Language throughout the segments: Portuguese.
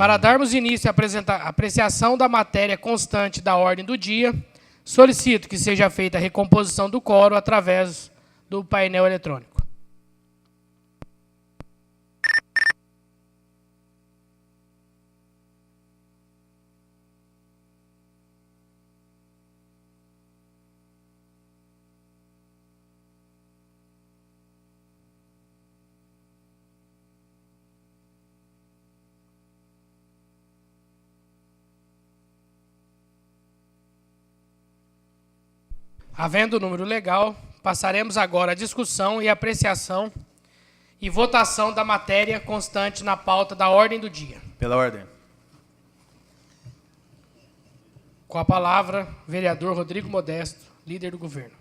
Para darmos início à apreciação da matéria constante da ordem do dia, solicito que seja feita a recomposição do quórum através do painel eletrônico. Havendo o número legal, passaremos agora à discussão e apreciação e votação da matéria constante na pauta da ordem do dia. Pela ordem. Com a palavra, vereador Rodrigo Modesto, líder do governo.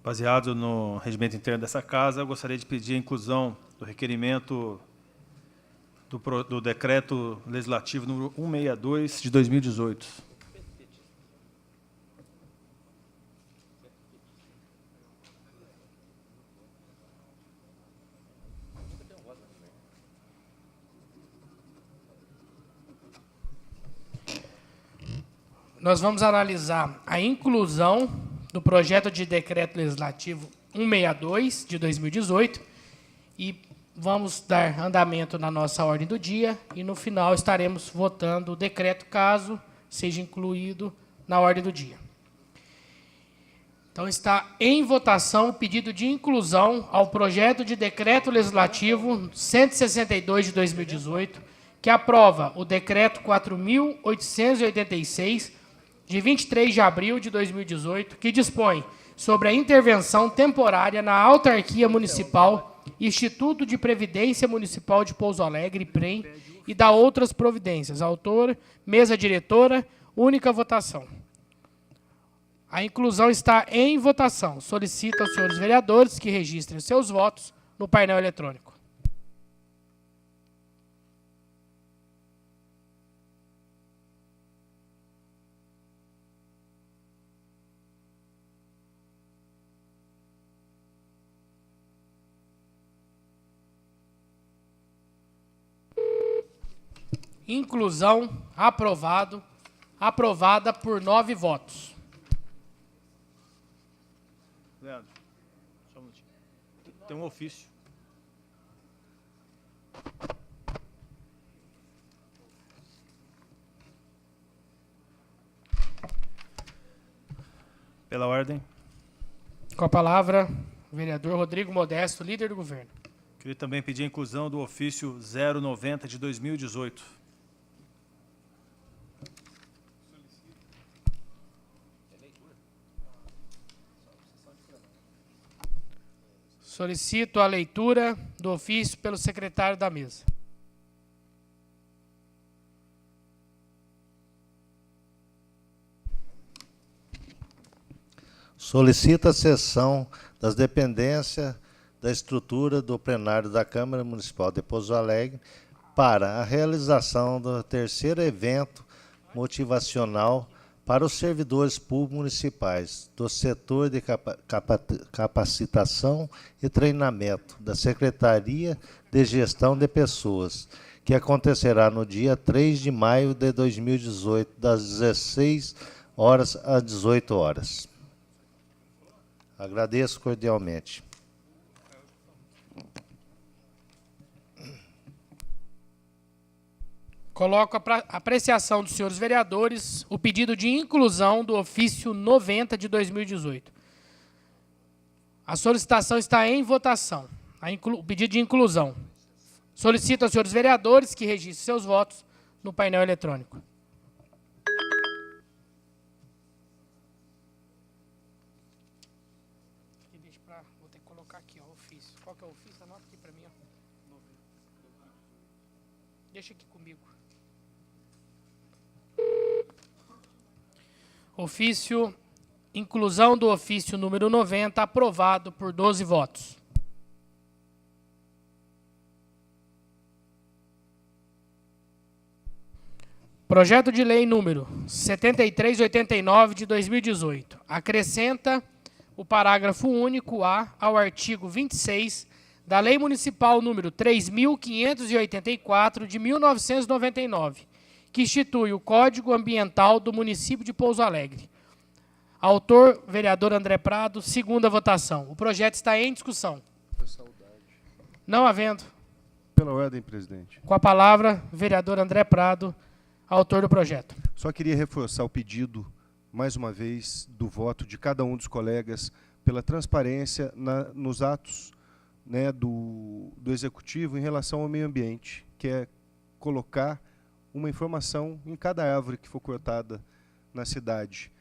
Baseado no regimento interno dessa casa, eu gostaria de pedir a inclusão do requerimento do decreto legislativo número 162 de 2018. Nós vamos analisar a inclusão do projeto de decreto legislativo 162 de 2018 e vamos dar andamento na nossa ordem do dia e no final estaremos votando o decreto caso seja incluído na ordem do dia. Então está em votação o pedido de inclusão ao projeto de decreto legislativo 162 de 2018, que aprova o decreto 4.886 de 23 de abril de 2018, que dispõe sobre a intervenção temporária na autarquia municipal, Instituto de Previdência Municipal de Pouso Alegre, PREM, e da outras providências. Autor, mesa diretora, única votação. A inclusão está em votação. Solicito aos senhores vereadores que registrem seus votos no painel eletrônico. Inclusão, aprovada por 9 votos. Leandro, só um minutinho. Tem um ofício. Pela ordem. Com a palavra, vereador Rodrigo Modesto, líder do governo. Queria também pedir a inclusão do ofício 090 de 2018. Solicito a leitura do ofício pelo secretário da mesa. Solicita a cessão das dependências da estrutura do plenário da Câmara Municipal de Pouso Alegre para a realização do terceiro evento motivacional para os servidores públicos municipais do setor de capacitação e treinamento da Secretaria de Gestão de Pessoas, que acontecerá no dia 3 de maio de 2018, das 16 horas às 18 horas. Agradeço cordialmente. Coloco a apreciação dos senhores vereadores o pedido de inclusão do ofício 90 de 2018. A solicitação está em votação. O pedido de inclusão. Solicito aos senhores vereadores que registrem seus votos no painel eletrônico. Vou ter que colocar aqui, ó, o ofício. Qual que é o ofício? Anota aqui para mim, ó. Deixa aqui comigo. Ofício, inclusão do ofício número 90, aprovado por 12 votos. Projeto de lei número 7389 de 2018. Acrescenta o parágrafo único A ao artigo 26 da Lei Municipal número 3.584, de 1999, que institui o Código Ambiental do município de Pouso Alegre. Autor, vereador André Prado. Segunda votação. O projeto está em discussão. Não havendo. Pela ordem, presidente. Com a palavra, vereador André Prado, autor do projeto. Só queria reforçar o pedido, mais uma vez, do voto de cada um dos colegas pela transparência nos atos, né, do Executivo em relação ao meio ambiente, que é colocar uma informação em cada árvore que for cortada na cidade,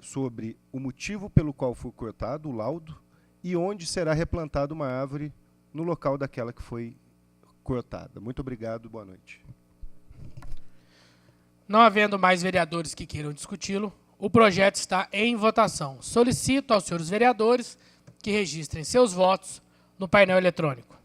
sobre o motivo pelo qual foi cortado, o laudo, e onde será replantada uma árvore no local daquela que foi cortada. Muito obrigado, boa noite. Não havendo mais vereadores que queiram discuti-lo, o projeto está em votação. Solicito aos senhores vereadores que registrem seus votos no painel eletrônico.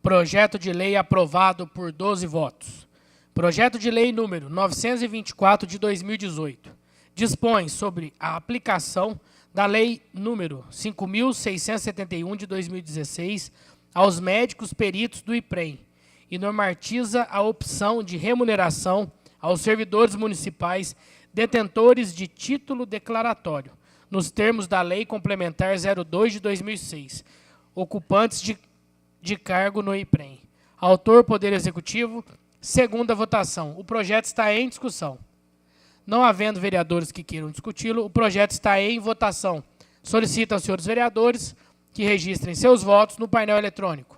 Projeto de lei aprovado por 12 votos. Projeto de lei número 924 de 2018. Dispõe sobre a aplicação da lei número 5.671 de 2016 aos médicos peritos do IPREM e normatiza a opção de remuneração aos servidores municipais detentores de título declaratório, nos termos da Lei Complementar 02 de 2006, ocupantes de cargo no IPREM. Autor, Poder Executivo. Segunda votação. O projeto está em discussão. Não havendo vereadores que queiram discuti-lo, o projeto está em votação. Solicito aos senhores vereadores que registrem seus votos no painel eletrônico.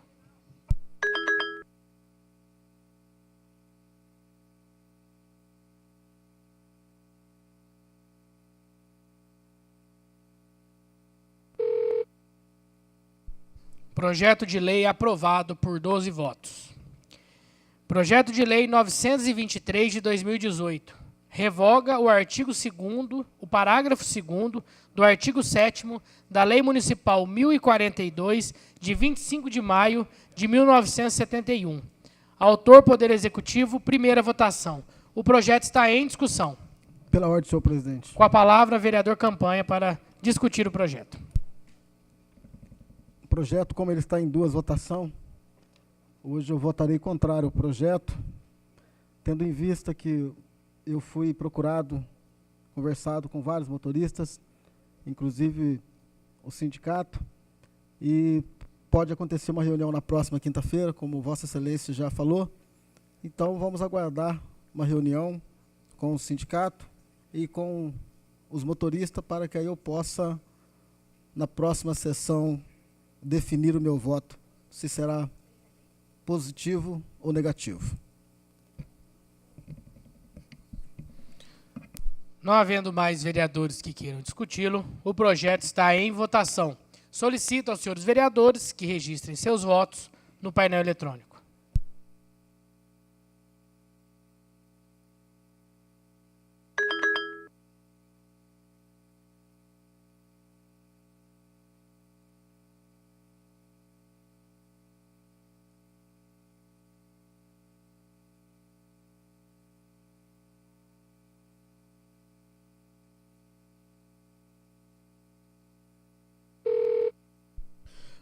Projeto de lei aprovado por 12 votos. Projeto de lei 923 de 2018. Revoga o artigo 2º, o parágrafo 2º do artigo 7º da Lei Municipal 1042, de 25 de maio de 1971. Autor, Poder Executivo. Primeira votação. O projeto está em discussão. Pela ordem, senhor presidente. Com a palavra, vereador Campanha, para discutir o projeto. O projeto, como ele está em duas votações, hoje eu votarei contrário ao projeto, tendo em vista que eu fui procurado, conversado com vários motoristas, inclusive o sindicato, e pode acontecer uma reunião na próxima quinta-feira, como Vossa Excelência já falou. Então, vamos aguardar uma reunião com o sindicato e com os motoristas para que aí eu possa, na próxima sessão, definir o meu voto, se será positivo ou negativo. Não havendo mais vereadores que queiram discuti-lo, o projeto está em votação. Solicito aos senhores vereadores que registrem seus votos no painel eletrônico.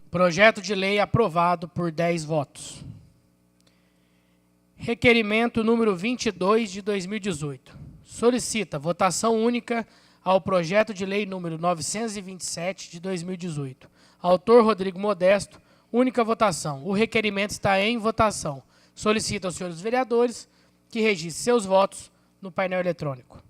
Projeto de lei aprovado por 10 votos. Requerimento número 22 de 2018. Solicita votação única ao projeto de lei número 927 de 2018. Autor, Rodrigo Modesto. Única votação. O requerimento está em votação. Solicito aos senhores vereadores que registrem seus votos no painel eletrônico.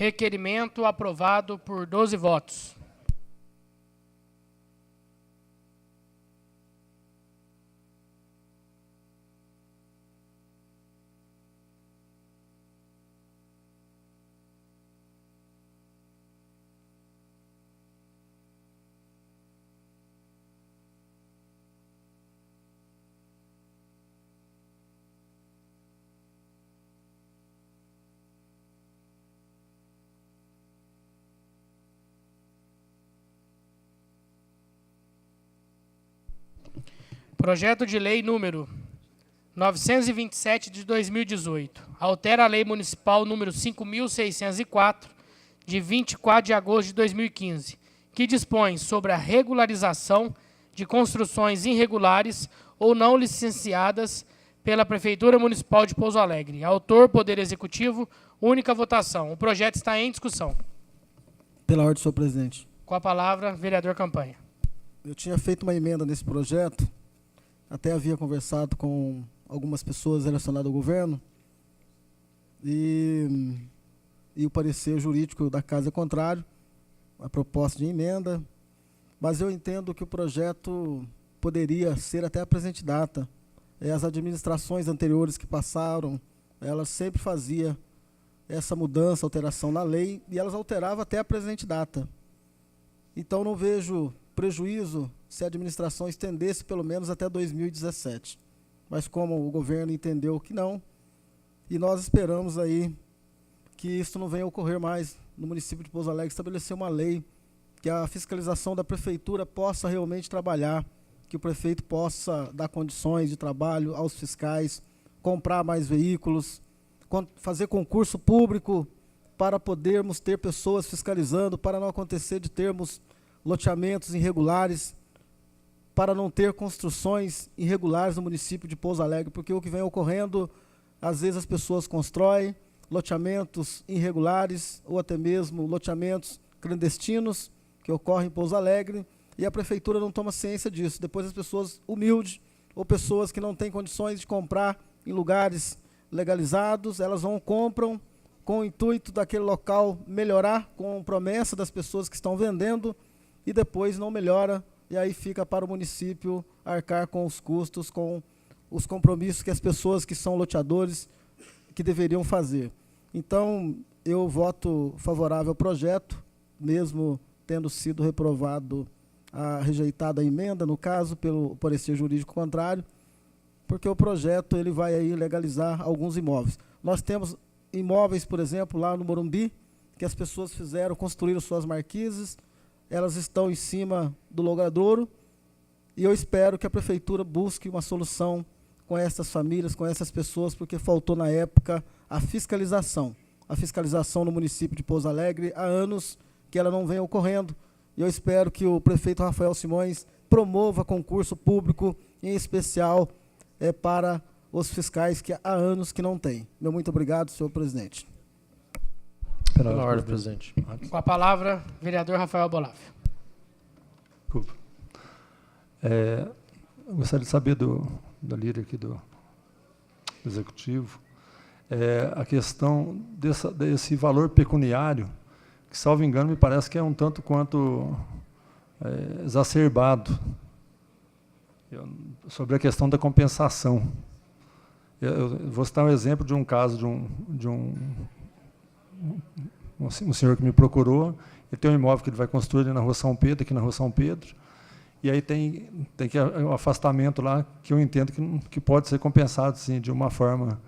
Requerimento aprovado por 12 votos. Projeto de lei número 927 de 2018. Altera a lei municipal número 5.604 de 24 de agosto de 2015, que dispõe sobre a regularização de construções irregulares ou não licenciadas pela Prefeitura Municipal de Pouso Alegre. Autor, Poder Executivo, única votação. O projeto está em discussão. Pela ordem, senhor presidente. Com a palavra, vereador Campanha. Eu tinha feito uma emenda nesse projeto, até havia conversado com algumas pessoas relacionadas ao governo, e o parecer jurídico da casa é contrário à proposta de emenda, mas eu entendo que o projeto poderia ser até a presente data. As administrações anteriores que passaram, elas sempre faziam essa mudança, alteração na lei, e elas alteravam até a presente data. Então não vejo prejuízo se a administração estendesse pelo menos até 2017. Mas como o governo entendeu que não, e nós esperamos aí que isso não venha a ocorrer mais no município de Pouso Alegre, estabelecer uma lei que a fiscalização da prefeitura possa realmente trabalhar, que o prefeito possa dar condições de trabalho aos fiscais, comprar mais veículos, fazer concurso público para podermos ter pessoas fiscalizando, para não acontecer de termos loteamentos irregulares, para não ter construções irregulares no município de Pouso Alegre, porque o que vem ocorrendo, às vezes as pessoas constroem loteamentos irregulares ou até mesmo loteamentos clandestinos que ocorrem em Pouso Alegre, e a prefeitura não toma ciência disso. Depois as pessoas humildes ou pessoas que não têm condições de comprar em lugares legalizados, elas compram com o intuito daquele local melhorar, com promessa das pessoas que estão vendendo, e depois não melhora, e aí fica para o município arcar com os custos, com os compromissos que as pessoas que são loteadores que deveriam fazer. Então, eu voto favorável ao projeto, mesmo tendo sido rejeitada a emenda, no caso, pelo parecer jurídico contrário, porque o projeto ele vai aí legalizar alguns imóveis. Nós temos imóveis, por exemplo, lá no Morumbi, que as pessoas construíram suas marquises, elas estão em cima do logradouro, e eu espero que a prefeitura busque uma solução com essas famílias, com essas pessoas, porque faltou na época a fiscalização. A fiscalização no município de Pouso Alegre, há anos que ela não vem ocorrendo, e eu espero que o prefeito Rafael Simões promova concurso público, em especial para os fiscais que há anos que não tem. Meu muito obrigado, senhor presidente. Pela ordem, presidente. Com a palavra, vereador Rafael Bolávio. Desculpa. Eu gostaria de saber da líder aqui do Executivo, a questão desse valor pecuniário, que, salvo engano, me parece que é um tanto quanto exacerbado, sobre a questão da compensação. Eu vou citar um exemplo de um caso de um senhor que me procurou. Ele tem um imóvel que ele vai construir ali na Rua São Pedro, aqui na Rua São Pedro, e aí tem que um afastamento lá que eu entendo que pode ser compensado, sim, de uma forma,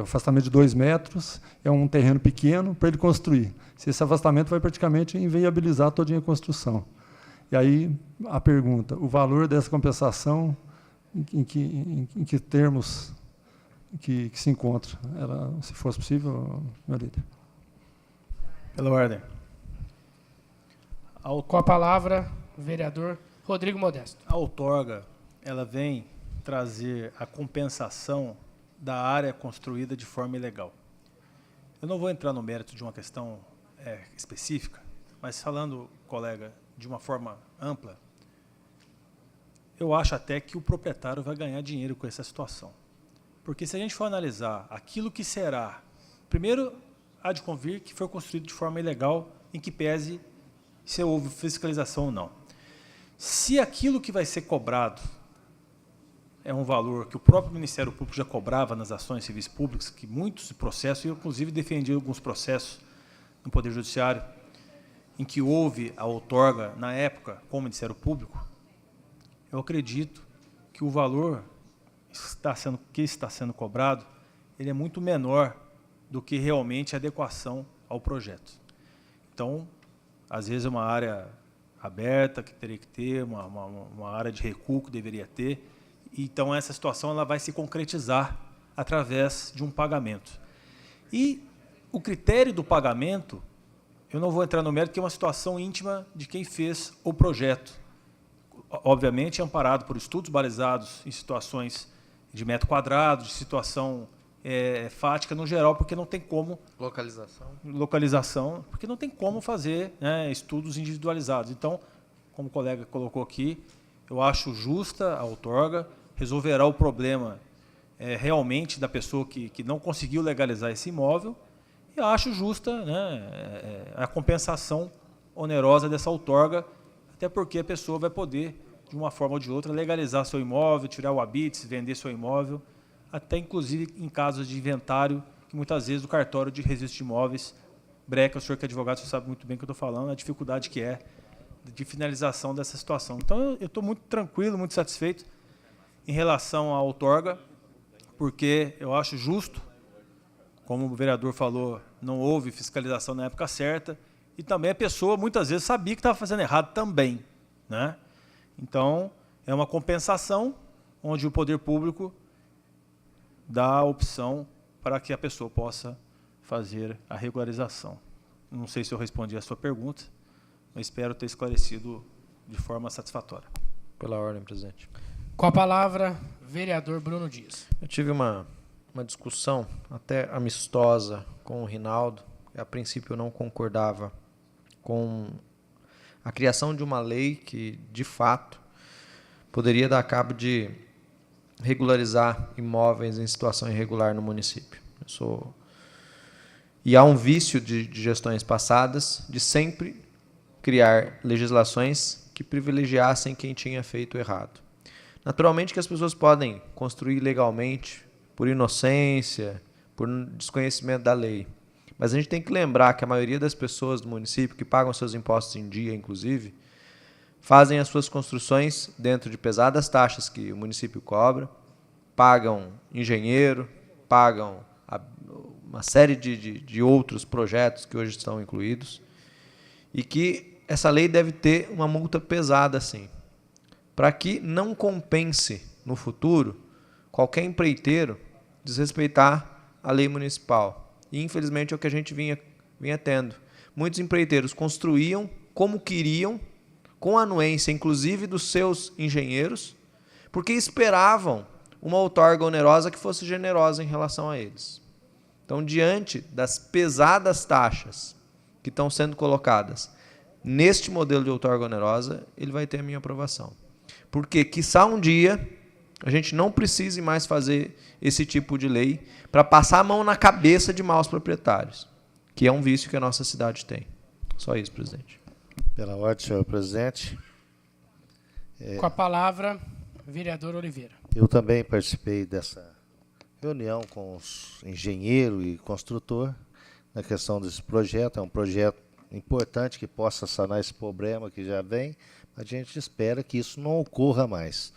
afastamento de 2 metros, é um terreno pequeno para ele construir. Esse afastamento vai praticamente inviabilizar toda a construção. E aí a pergunta, o valor dessa compensação, em que termos que se encontra? Se fosse possível, meu líder. Pela ordem. Com a palavra, vereador Rodrigo Modesto. A outorga, ela vem trazer a compensação da área construída de forma ilegal. Eu não vou entrar no mérito de uma questão específica, mas falando, colega, de uma forma ampla, eu acho até que o proprietário vai ganhar dinheiro com essa situação. Porque se a gente for analisar aquilo que será, primeiro, há de convir que foi construído de forma ilegal, em que pese se houve fiscalização ou não. Se aquilo que vai ser cobrado é um valor que o próprio Ministério Público já cobrava nas ações civis públicas, que muitos processos, eu inclusive defendi alguns processos no Poder Judiciário, em que houve a outorga, na época, com o Ministério Público, eu acredito que o valor que está sendo cobrado, ele é muito menor do que realmente a adequação ao projeto. Então, às vezes é uma área aberta que teria que ter, uma área de recuo que deveria ter. Então, essa situação ela vai se concretizar através de um pagamento. E o critério do pagamento, eu não vou entrar no mérito, que é uma situação íntima de quem fez o projeto. Obviamente, amparado por estudos balizados em situações de metro quadrado, de situação fática no geral, porque não tem como... Localização, porque não tem como fazer, né, estudos individualizados. Então, como o colega colocou aqui, eu acho justa a outorga, resolverá o problema realmente da pessoa que não conseguiu legalizar esse imóvel, e acho justa, né, a compensação onerosa dessa outorga, até porque a pessoa vai poder, de uma forma ou de outra, legalizar seu imóvel, tirar o habites, vender seu imóvel, até inclusive em casos de inventário, que muitas vezes o cartório de registro de imóveis breca, o senhor que é advogado, você sabe muito bem o que eu estou falando, a dificuldade que é de finalização dessa situação. Então, eu estou muito tranquilo, muito satisfeito em relação à outorga, porque eu acho justo, como o vereador falou, não houve fiscalização na época certa, e também a pessoa, muitas vezes, sabia que estava fazendo errado também, né? Então, é uma compensação onde o poder público dá a opção para que a pessoa possa fazer a regularização. Não sei se eu respondi a sua pergunta, mas espero ter esclarecido de forma satisfatória. Pela ordem, presidente. Com a palavra, vereador Bruno Dias. Eu tive uma discussão até amistosa com o Rinaldo. A princípio eu não concordava com a criação de uma lei que, de fato, poderia dar cabo de regularizar imóveis em situação irregular no município. E há um vício de gestões passadas de sempre criar legislações que privilegiassem quem tinha feito errado. Naturalmente que as pessoas podem construir ilegalmente por inocência, por desconhecimento da lei. Mas a gente tem que lembrar que a maioria das pessoas do município, que pagam seus impostos em dia, inclusive, fazem as suas construções dentro de pesadas taxas que o município cobra, pagam engenheiro, pagam uma série de outros projetos que hoje estão incluídos, e que essa lei deve ter uma multa pesada, sim, para que não compense no futuro qualquer empreiteiro desrespeitar a lei municipal. E, infelizmente, é o que a gente vinha tendo. Muitos empreiteiros construíam como queriam, com anuência, inclusive, dos seus engenheiros, porque esperavam uma outorga onerosa que fosse generosa em relação a eles. Então, diante das pesadas taxas que estão sendo colocadas neste modelo de outorga onerosa, ele vai ter a minha aprovação. Porque, quiçá um dia, a gente não precise mais fazer esse tipo de lei para passar a mão na cabeça de maus proprietários, que é um vício que a nossa cidade tem. Só isso, presidente. Pela ordem, senhor presidente. Com a palavra, vereador Oliveira. Eu também participei dessa reunião com os engenheiros e construtor na questão desse projeto. É um projeto importante que possa sanar esse problema que já vem. A gente espera que isso não ocorra mais.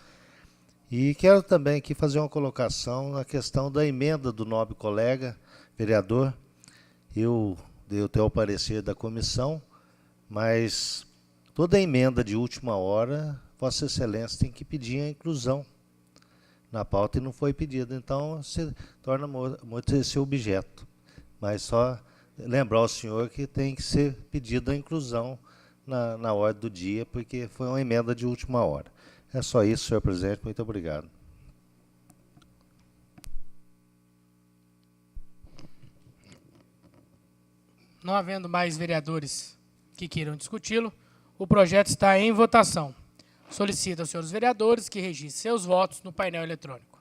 E quero também aqui fazer uma colocação na questão da emenda do nobre colega, vereador. Eu dei o teu parecer da comissão, mas toda emenda de última hora, Vossa Excelência tem que pedir a inclusão na pauta e não foi pedido. Então, se torna muito esse objeto. Mas só lembrar ao senhor que tem que ser pedido a inclusão na ordem do dia, porque foi uma emenda de última hora. É só isso, senhor presidente. Muito obrigado. Não havendo mais vereadores que queiram discuti-lo, o projeto está em votação. Solicito aos senhores vereadores que registrem seus votos no painel eletrônico.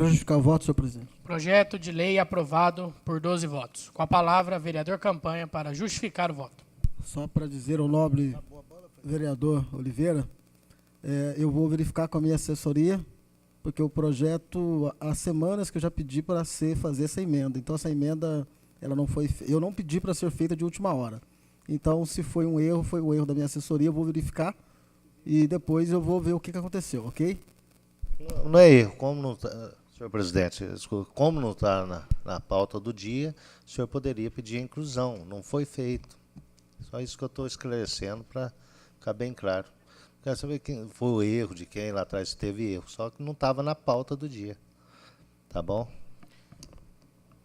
Para justificar o voto, senhor presidente. Projeto de lei aprovado por 12 votos. Com a palavra, vereador Campanha, para justificar o voto. Só para dizer ao nobre vereador Oliveira, eu vou verificar com a minha assessoria, porque o projeto, há semanas que eu já pedi para fazer essa emenda. Então, essa emenda, ela não foi, eu não pedi para ser feita de última hora. Então, se foi um erro da minha assessoria, eu vou verificar e depois eu vou ver o que aconteceu, ok? Não é erro, como não tá, senhor presidente, como não está na pauta do dia, o senhor poderia pedir a inclusão, não foi feito. Só isso que eu estou esclarecendo para ficar bem claro. Quero saber quem foi o erro, de quem lá atrás teve erro, só que não estava na pauta do dia. Tá bom?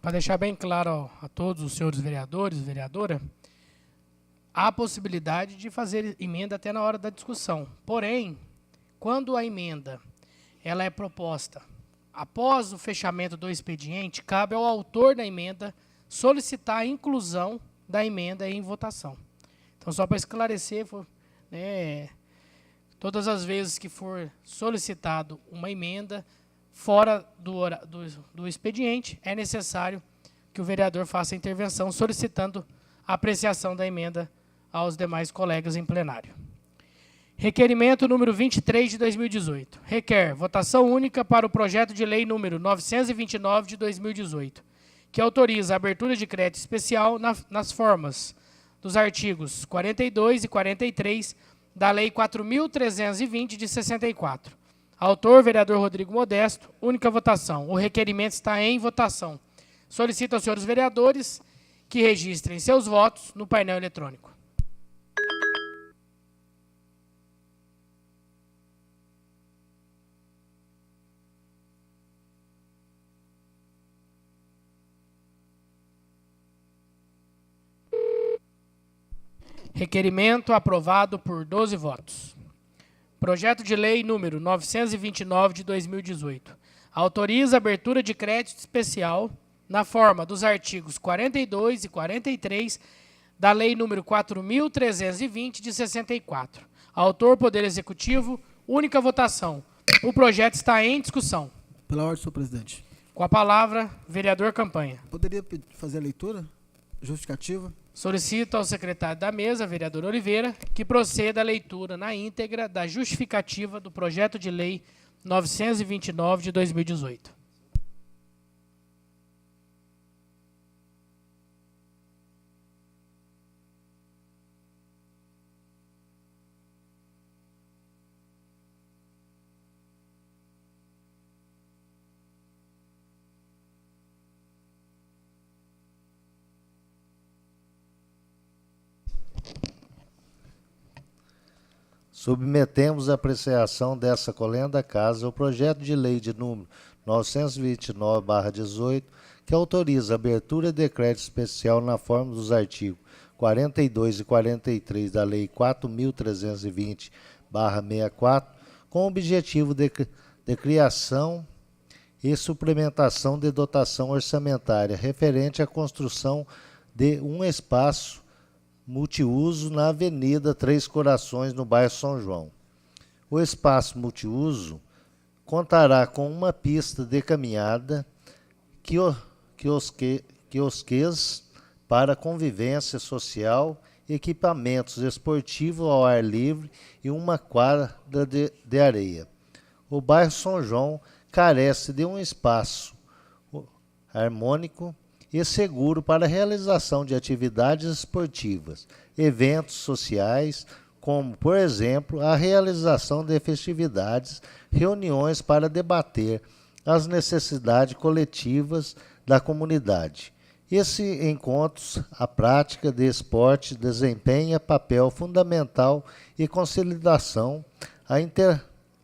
Para deixar bem claro a todos os senhores vereadores, vereadora, há a possibilidade de fazer emenda até na hora da discussão. Porém, quando a emenda ela é proposta após o fechamento do expediente, cabe ao autor da emenda solicitar a inclusão da emenda em votação. Então, só para esclarecer, né, todas as vezes que for solicitado uma emenda fora do expediente, é necessário que o vereador faça a intervenção solicitando a apreciação da emenda aos demais colegas em plenário. Requerimento número 23 de 2018. Requer votação única para o projeto de lei número 929 de 2018, que autoriza a abertura de crédito especial nas formas dos artigos 42 e 43 da Lei 4.320 de 64. Autor, vereador Rodrigo Modesto. Única votação. O requerimento está em votação. Solicito aos senhores vereadores que registrem seus votos no painel eletrônico. Requerimento aprovado por 12 votos. Projeto de lei número 929 de 2018. Autoriza a abertura de crédito especial na forma dos artigos 42 e 43 da Lei número 4.320 de 64. Autor, Poder Executivo, única votação. O projeto está em discussão. Pela ordem, senhor presidente. Com a palavra, vereador Campanha. Poderia fazer a leitura justificativa? Solicito ao secretário da mesa, vereador Oliveira, que proceda à leitura na íntegra da justificativa do projeto de lei 929 de 2018. Submetemos à apreciação dessa colenda casa o projeto de lei de número 929/18, que autoriza a abertura de crédito especial na forma dos artigos 42 e 43 da Lei 4.320/64, com o objetivo de criação e suplementação de dotação orçamentária referente à construção de um espaço multiuso na Avenida Três Corações, no bairro São João. O espaço multiuso contará com uma pista de caminhada, quiosques para convivência social, equipamentos esportivos ao ar livre e uma quadra de areia. O bairro São João carece de um espaço harmônico e seguro para a realização de atividades esportivas, eventos sociais, como, por exemplo, a realização de festividades, reuniões para debater as necessidades coletivas da comunidade. Esses encontros, a prática de esporte desempenha papel fundamental e consolidação a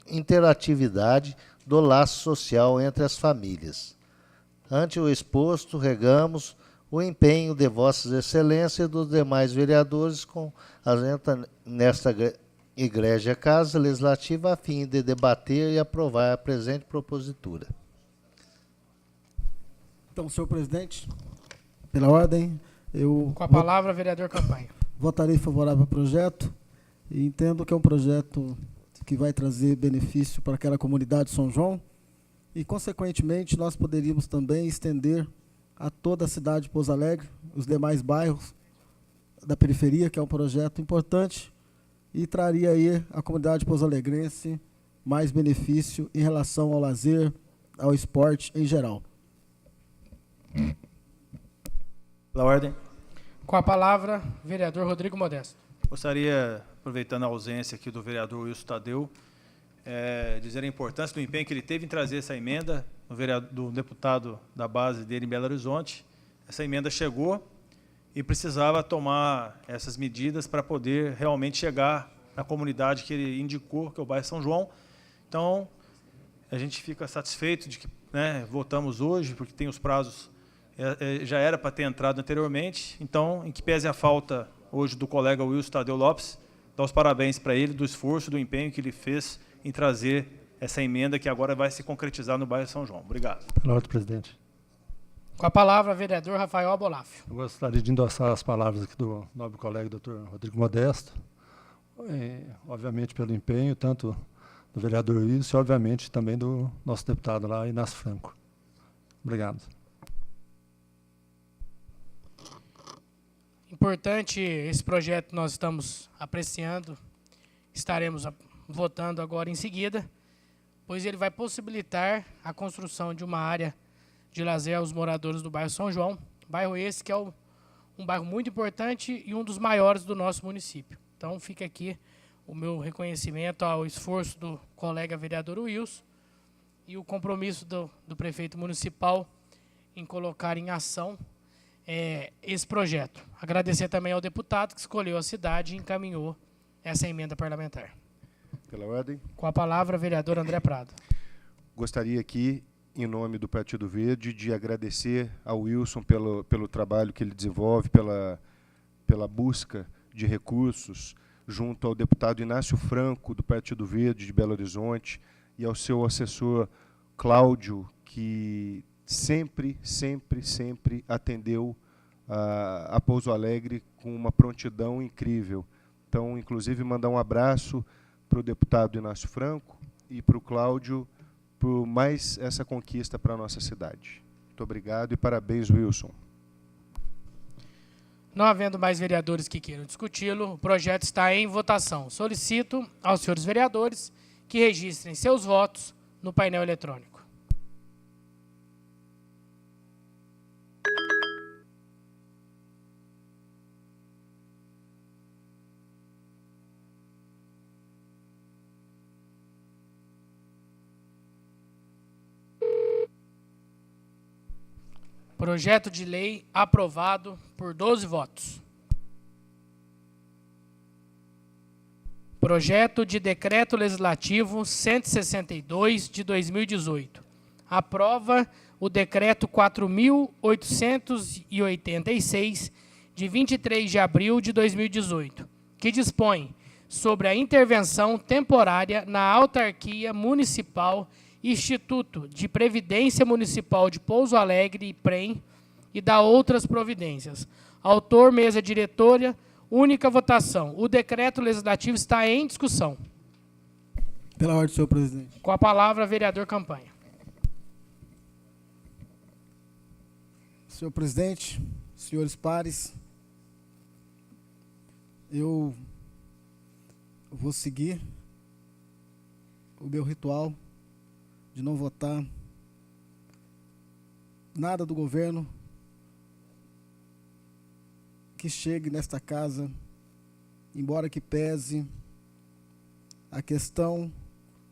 interatividade do laço social entre as famílias. Ante o exposto, regamos o empenho de Vossas Excelências e dos demais vereadores com nesta Igreja Casa Legislativa a fim de debater e aprovar a presente propositura. Então, senhor presidente, pela ordem, eu Com a palavra, vereador Campanha. votarei favorável ao projeto e entendo que é um projeto que vai trazer benefício para aquela comunidade de São João e, consequentemente, nós poderíamos também estender a toda a cidade de Pouso Alegre, os demais bairros da periferia, que é um projeto importante e traria aí à comunidade pouso-alegrense mais benefício em relação ao lazer, ao esporte em geral. Pela ordem. Com a palavra, vereador Rodrigo Modesto. Gostaria, aproveitando a ausência aqui do vereador Wilson Tadeu, dizer a importância do empenho que ele teve em trazer essa emenda do deputado da base dele em Belo Horizonte. Essa emenda chegou e precisava tomar essas medidas para poder realmente chegar na comunidade que ele indicou, que é o bairro São João. Então, a gente fica satisfeito de que votamos hoje, porque tem os prazos, já era para ter entrado anteriormente. Então, em que pese a falta hoje do colega Wilson Tadeu Lopes, dá os parabéns para ele do esforço, do empenho que ele fez em trazer essa emenda que agora vai se concretizar no bairro São João. Obrigado. Pela ordem, presidente. Com a palavra, vereador Rafael Abolafio. Eu gostaria de endossar as palavras aqui do nobre colega doutor Rodrigo Modesto, obviamente pelo empenho, tanto do vereador Wilson e, obviamente, também do nosso deputado lá, Inácio Franco. Obrigado. Importante esse projeto que nós estamos apreciando, estaremos votando agora em seguida, pois ele vai possibilitar a construção de uma área de lazer aos moradores do bairro São João, bairro esse que é um bairro muito importante e um dos maiores do nosso município. Então fica aqui o meu reconhecimento ao esforço do colega vereador Wilson e o compromisso do prefeito municipal em colocar em ação esse projeto. Agradecer também ao deputado que escolheu a cidade e encaminhou essa emenda parlamentar. Pela ordem. Com a palavra, vereador André Prado. Gostaria aqui, em nome do Partido Verde, de agradecer ao Wilson pelo trabalho que ele desenvolve, pela busca de recursos, junto ao deputado Inácio Franco, do Partido Verde de Belo Horizonte, e ao seu assessor Cláudio, que sempre atendeu a Pouso Alegre com uma prontidão incrível. Então, inclusive, mandar um abraço para o deputado Inácio Franco e para o Cláudio por mais essa conquista para a nossa cidade. Muito obrigado e parabéns, Wilson. Não havendo mais vereadores que queiram discuti-lo, o projeto está em votação. Solicito aos senhores vereadores que registrem seus votos no painel eletrônico. Projeto de lei aprovado por 12 votos. Projeto de Decreto Legislativo 162 de 2018. Aprova o Decreto 4.886 de 23 de abril de 2018, que dispõe sobre a intervenção temporária na autarquia municipal, Instituto de Previdência Municipal de Pouso Alegre e PREM e dá outras providências. Autor, mesa diretora, única votação. O decreto legislativo está em discussão. Pela ordem, senhor presidente. Com a palavra, vereador Campanha. Senhor presidente, senhores pares, eu vou seguir o meu ritual de não votar nada do governo que chegue nesta casa, embora que pese a questão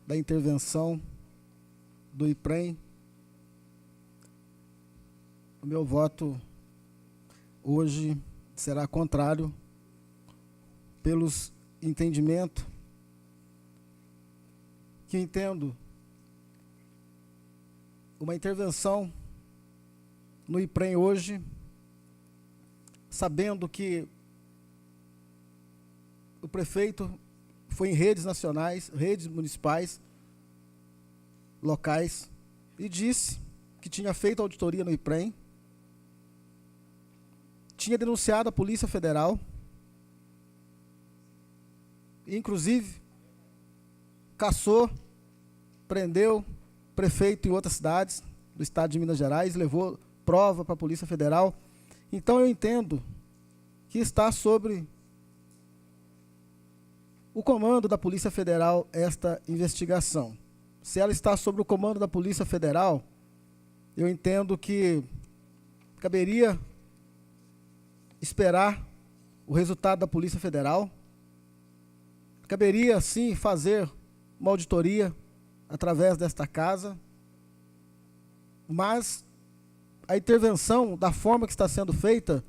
da intervenção do IPREM. O meu voto hoje será contrário pelos entendimentos que entendo uma intervenção no IPREM hoje, sabendo que o prefeito foi em redes nacionais, redes municipais, locais, e disse que tinha feito auditoria no IPREM, tinha denunciado a Polícia Federal, inclusive caçou, prendeu prefeito em outras cidades do estado de Minas Gerais, levou prova para a Polícia Federal. Então eu entendo que está sobre o comando da Polícia Federal esta investigação. Se ela está sobre o comando da Polícia Federal, eu entendo que caberia esperar o resultado da Polícia Federal. Caberia, sim, fazer uma auditoria através desta casa, mas a intervenção da forma que está sendo feita,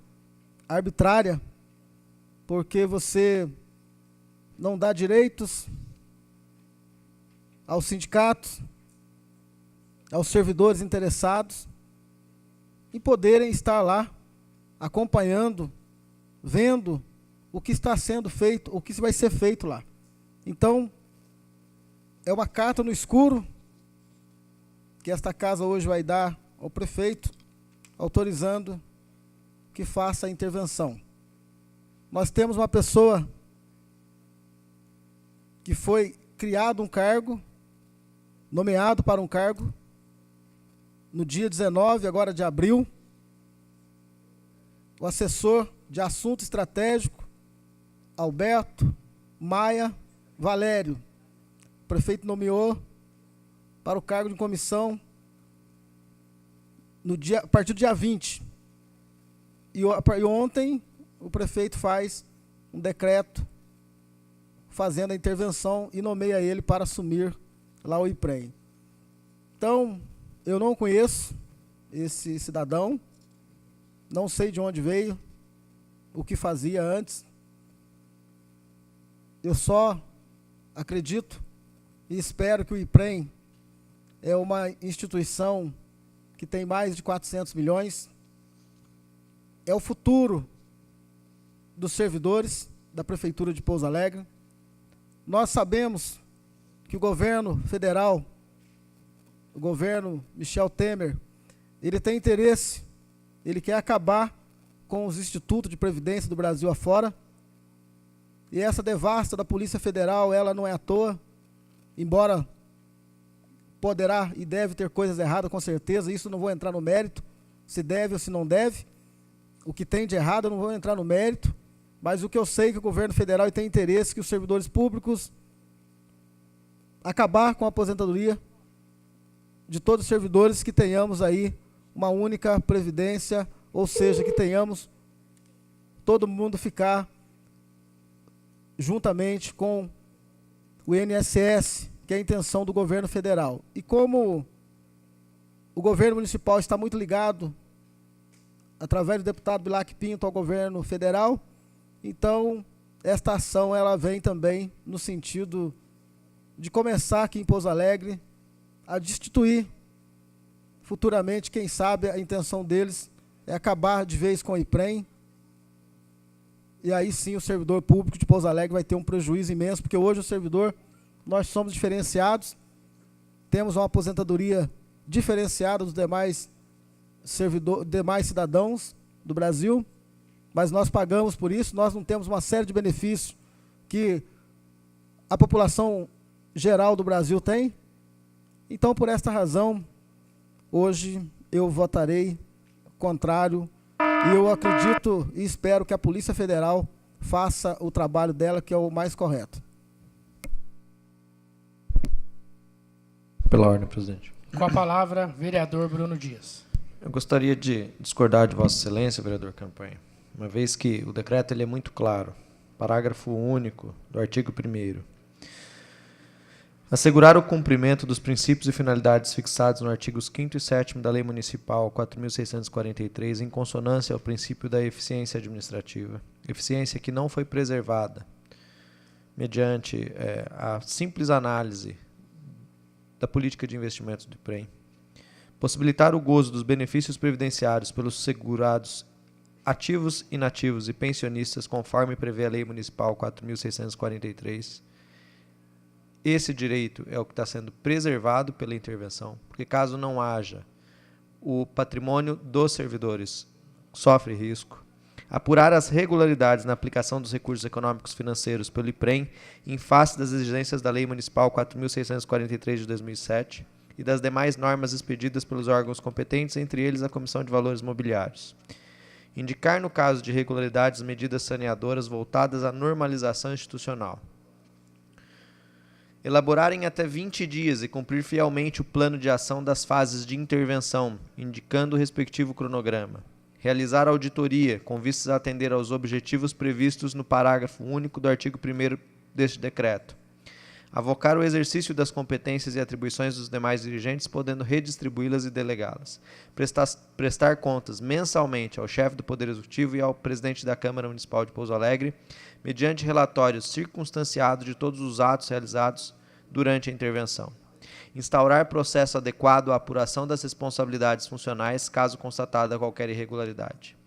arbitrária, porque você não dá direitos aos sindicatos, aos servidores interessados, em poderem estar lá acompanhando, vendo o que está sendo feito, o que vai ser feito lá. Então, é uma carta no escuro que esta casa hoje vai dar ao prefeito, autorizando que faça a intervenção. Nós temos uma pessoa que foi criado um cargo, nomeado para um cargo, no dia 19, agora de abril, o assessor de assunto estratégico, Alberto Maia Valério. O prefeito nomeou para o cargo de comissão a partir do dia 20. E ontem o prefeito faz um decreto fazendo a intervenção e nomeia ele para assumir lá o IPREM. Então, eu não conheço esse cidadão, não sei de onde veio, o que fazia antes. Eu só acredito e espero que o IPREM é uma instituição que tem mais de 400 milhões, é o futuro dos servidores da Prefeitura de Pouso Alegre. Nós sabemos que o governo federal, o governo Michel Temer, ele tem interesse, ele quer acabar com os institutos de previdência do Brasil afora, e essa devasta da Polícia Federal, ela não é à toa, embora poderá e deve ter coisas erradas, com certeza, isso não vou entrar no mérito, se deve ou se não deve, o que tem de errado eu não vou entrar no mérito, mas o que eu sei é que o governo federal tem interesse que os servidores públicos acabar com a aposentadoria de todos os servidores, que tenhamos aí uma única previdência, ou seja, que tenhamos todo mundo ficar juntamente com o INSS, que é a intenção do governo federal. E como o governo municipal está muito ligado, através do deputado Bilac Pinto, ao governo federal, então esta ação ela vem também no sentido de começar aqui em Pouso Alegre a destituir futuramente, quem sabe a intenção deles é acabar de vez com o IPREM, e aí sim o servidor público de Pouso Alegre vai ter um prejuízo imenso, porque hoje o servidor, nós somos diferenciados, temos uma aposentadoria diferenciada dos demais cidadãos do Brasil, mas nós pagamos por isso, nós não temos uma série de benefícios que a população geral do Brasil tem. Então, por esta razão, hoje eu votarei contrário, e eu acredito e espero que a Polícia Federal faça o trabalho dela, que é o mais correto. Pela ordem, presidente. Com a palavra, vereador Bruno Dias. Eu gostaria de discordar de Vossa Excelência, vereador Campanha, uma vez que o decreto ele é muito claro. Parágrafo único do artigo 1º. Assegurar o cumprimento dos princípios e finalidades fixados no artigos 5º e 7º da Lei Municipal 4.643, em consonância ao princípio da eficiência administrativa. Eficiência que não foi preservada mediante a simples análise da política de investimentos do IPREM. Possibilitar o gozo dos benefícios previdenciários pelos segurados ativos, inativos e pensionistas, conforme prevê a Lei Municipal 4.643. Esse direito é o que está sendo preservado pela intervenção, porque caso não haja, o patrimônio dos servidores sofre risco. Apurar as regularidades na aplicação dos recursos econômicos financeiros pelo IPREM em face das exigências da Lei Municipal 4.643 de 2007. e das demais normas expedidas pelos órgãos competentes, entre eles a Comissão de Valores Mobiliários. Indicar, no caso de irregularidades, medidas saneadoras voltadas à normalização institucional. Elaborar em até 20 dias e cumprir fielmente o plano de ação das fases de intervenção, indicando o respectivo cronograma. Realizar auditoria, com vistas a atender aos objetivos previstos no parágrafo único do artigo 1º deste decreto. Avocar o exercício das competências e atribuições dos demais dirigentes, podendo redistribuí-las e delegá-las. Prestar contas mensalmente ao chefe do Poder Executivo e ao presidente da Câmara Municipal de Pouso Alegre, mediante relatório circunstanciado de todos os atos realizados durante a intervenção. Instaurar processo adequado à apuração das responsabilidades funcionais, caso constatada qualquer irregularidade.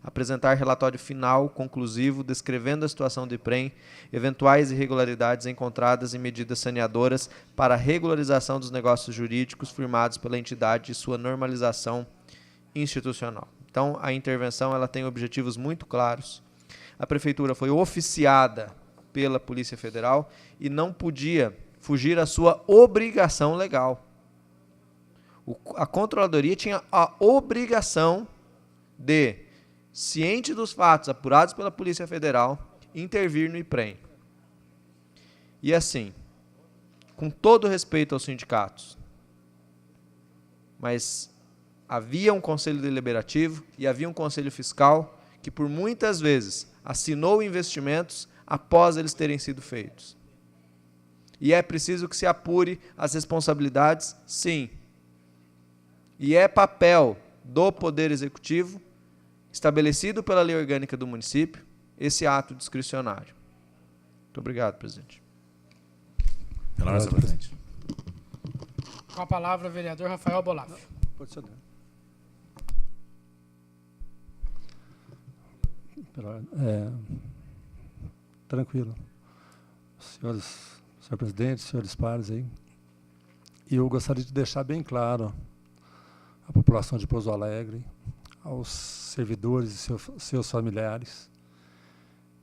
Apresentar relatório final, conclusivo, descrevendo a situação do IPREM, eventuais irregularidades encontradas e medidas saneadoras para a regularização dos negócios jurídicos firmados pela entidade e sua normalização institucional. Então, a intervenção ela tem objetivos muito claros. A Prefeitura foi oficiada pela Polícia Federal e não podia fugir à sua obrigação legal. A Controladoria tinha a obrigação de, ciente dos fatos apurados pela Polícia Federal, intervir no IPREM. E assim, com todo respeito aos sindicatos, mas havia um conselho deliberativo e havia um conselho fiscal que por muitas vezes assinou investimentos após eles terem sido feitos. E é preciso que se apure as responsabilidades, sim. E é papel do Poder Executivo, estabelecido pela lei orgânica do município, esse ato discricionário. Muito obrigado, presidente. Pela ordem, senhor presidente. Com a palavra, o vereador Rafael Bolaf. Pode ser. Tranquilo. Senhor presidente, senhores pares aí, eu gostaria de deixar bem claro à população de Pouso Alegre, aos servidores e seus familiares,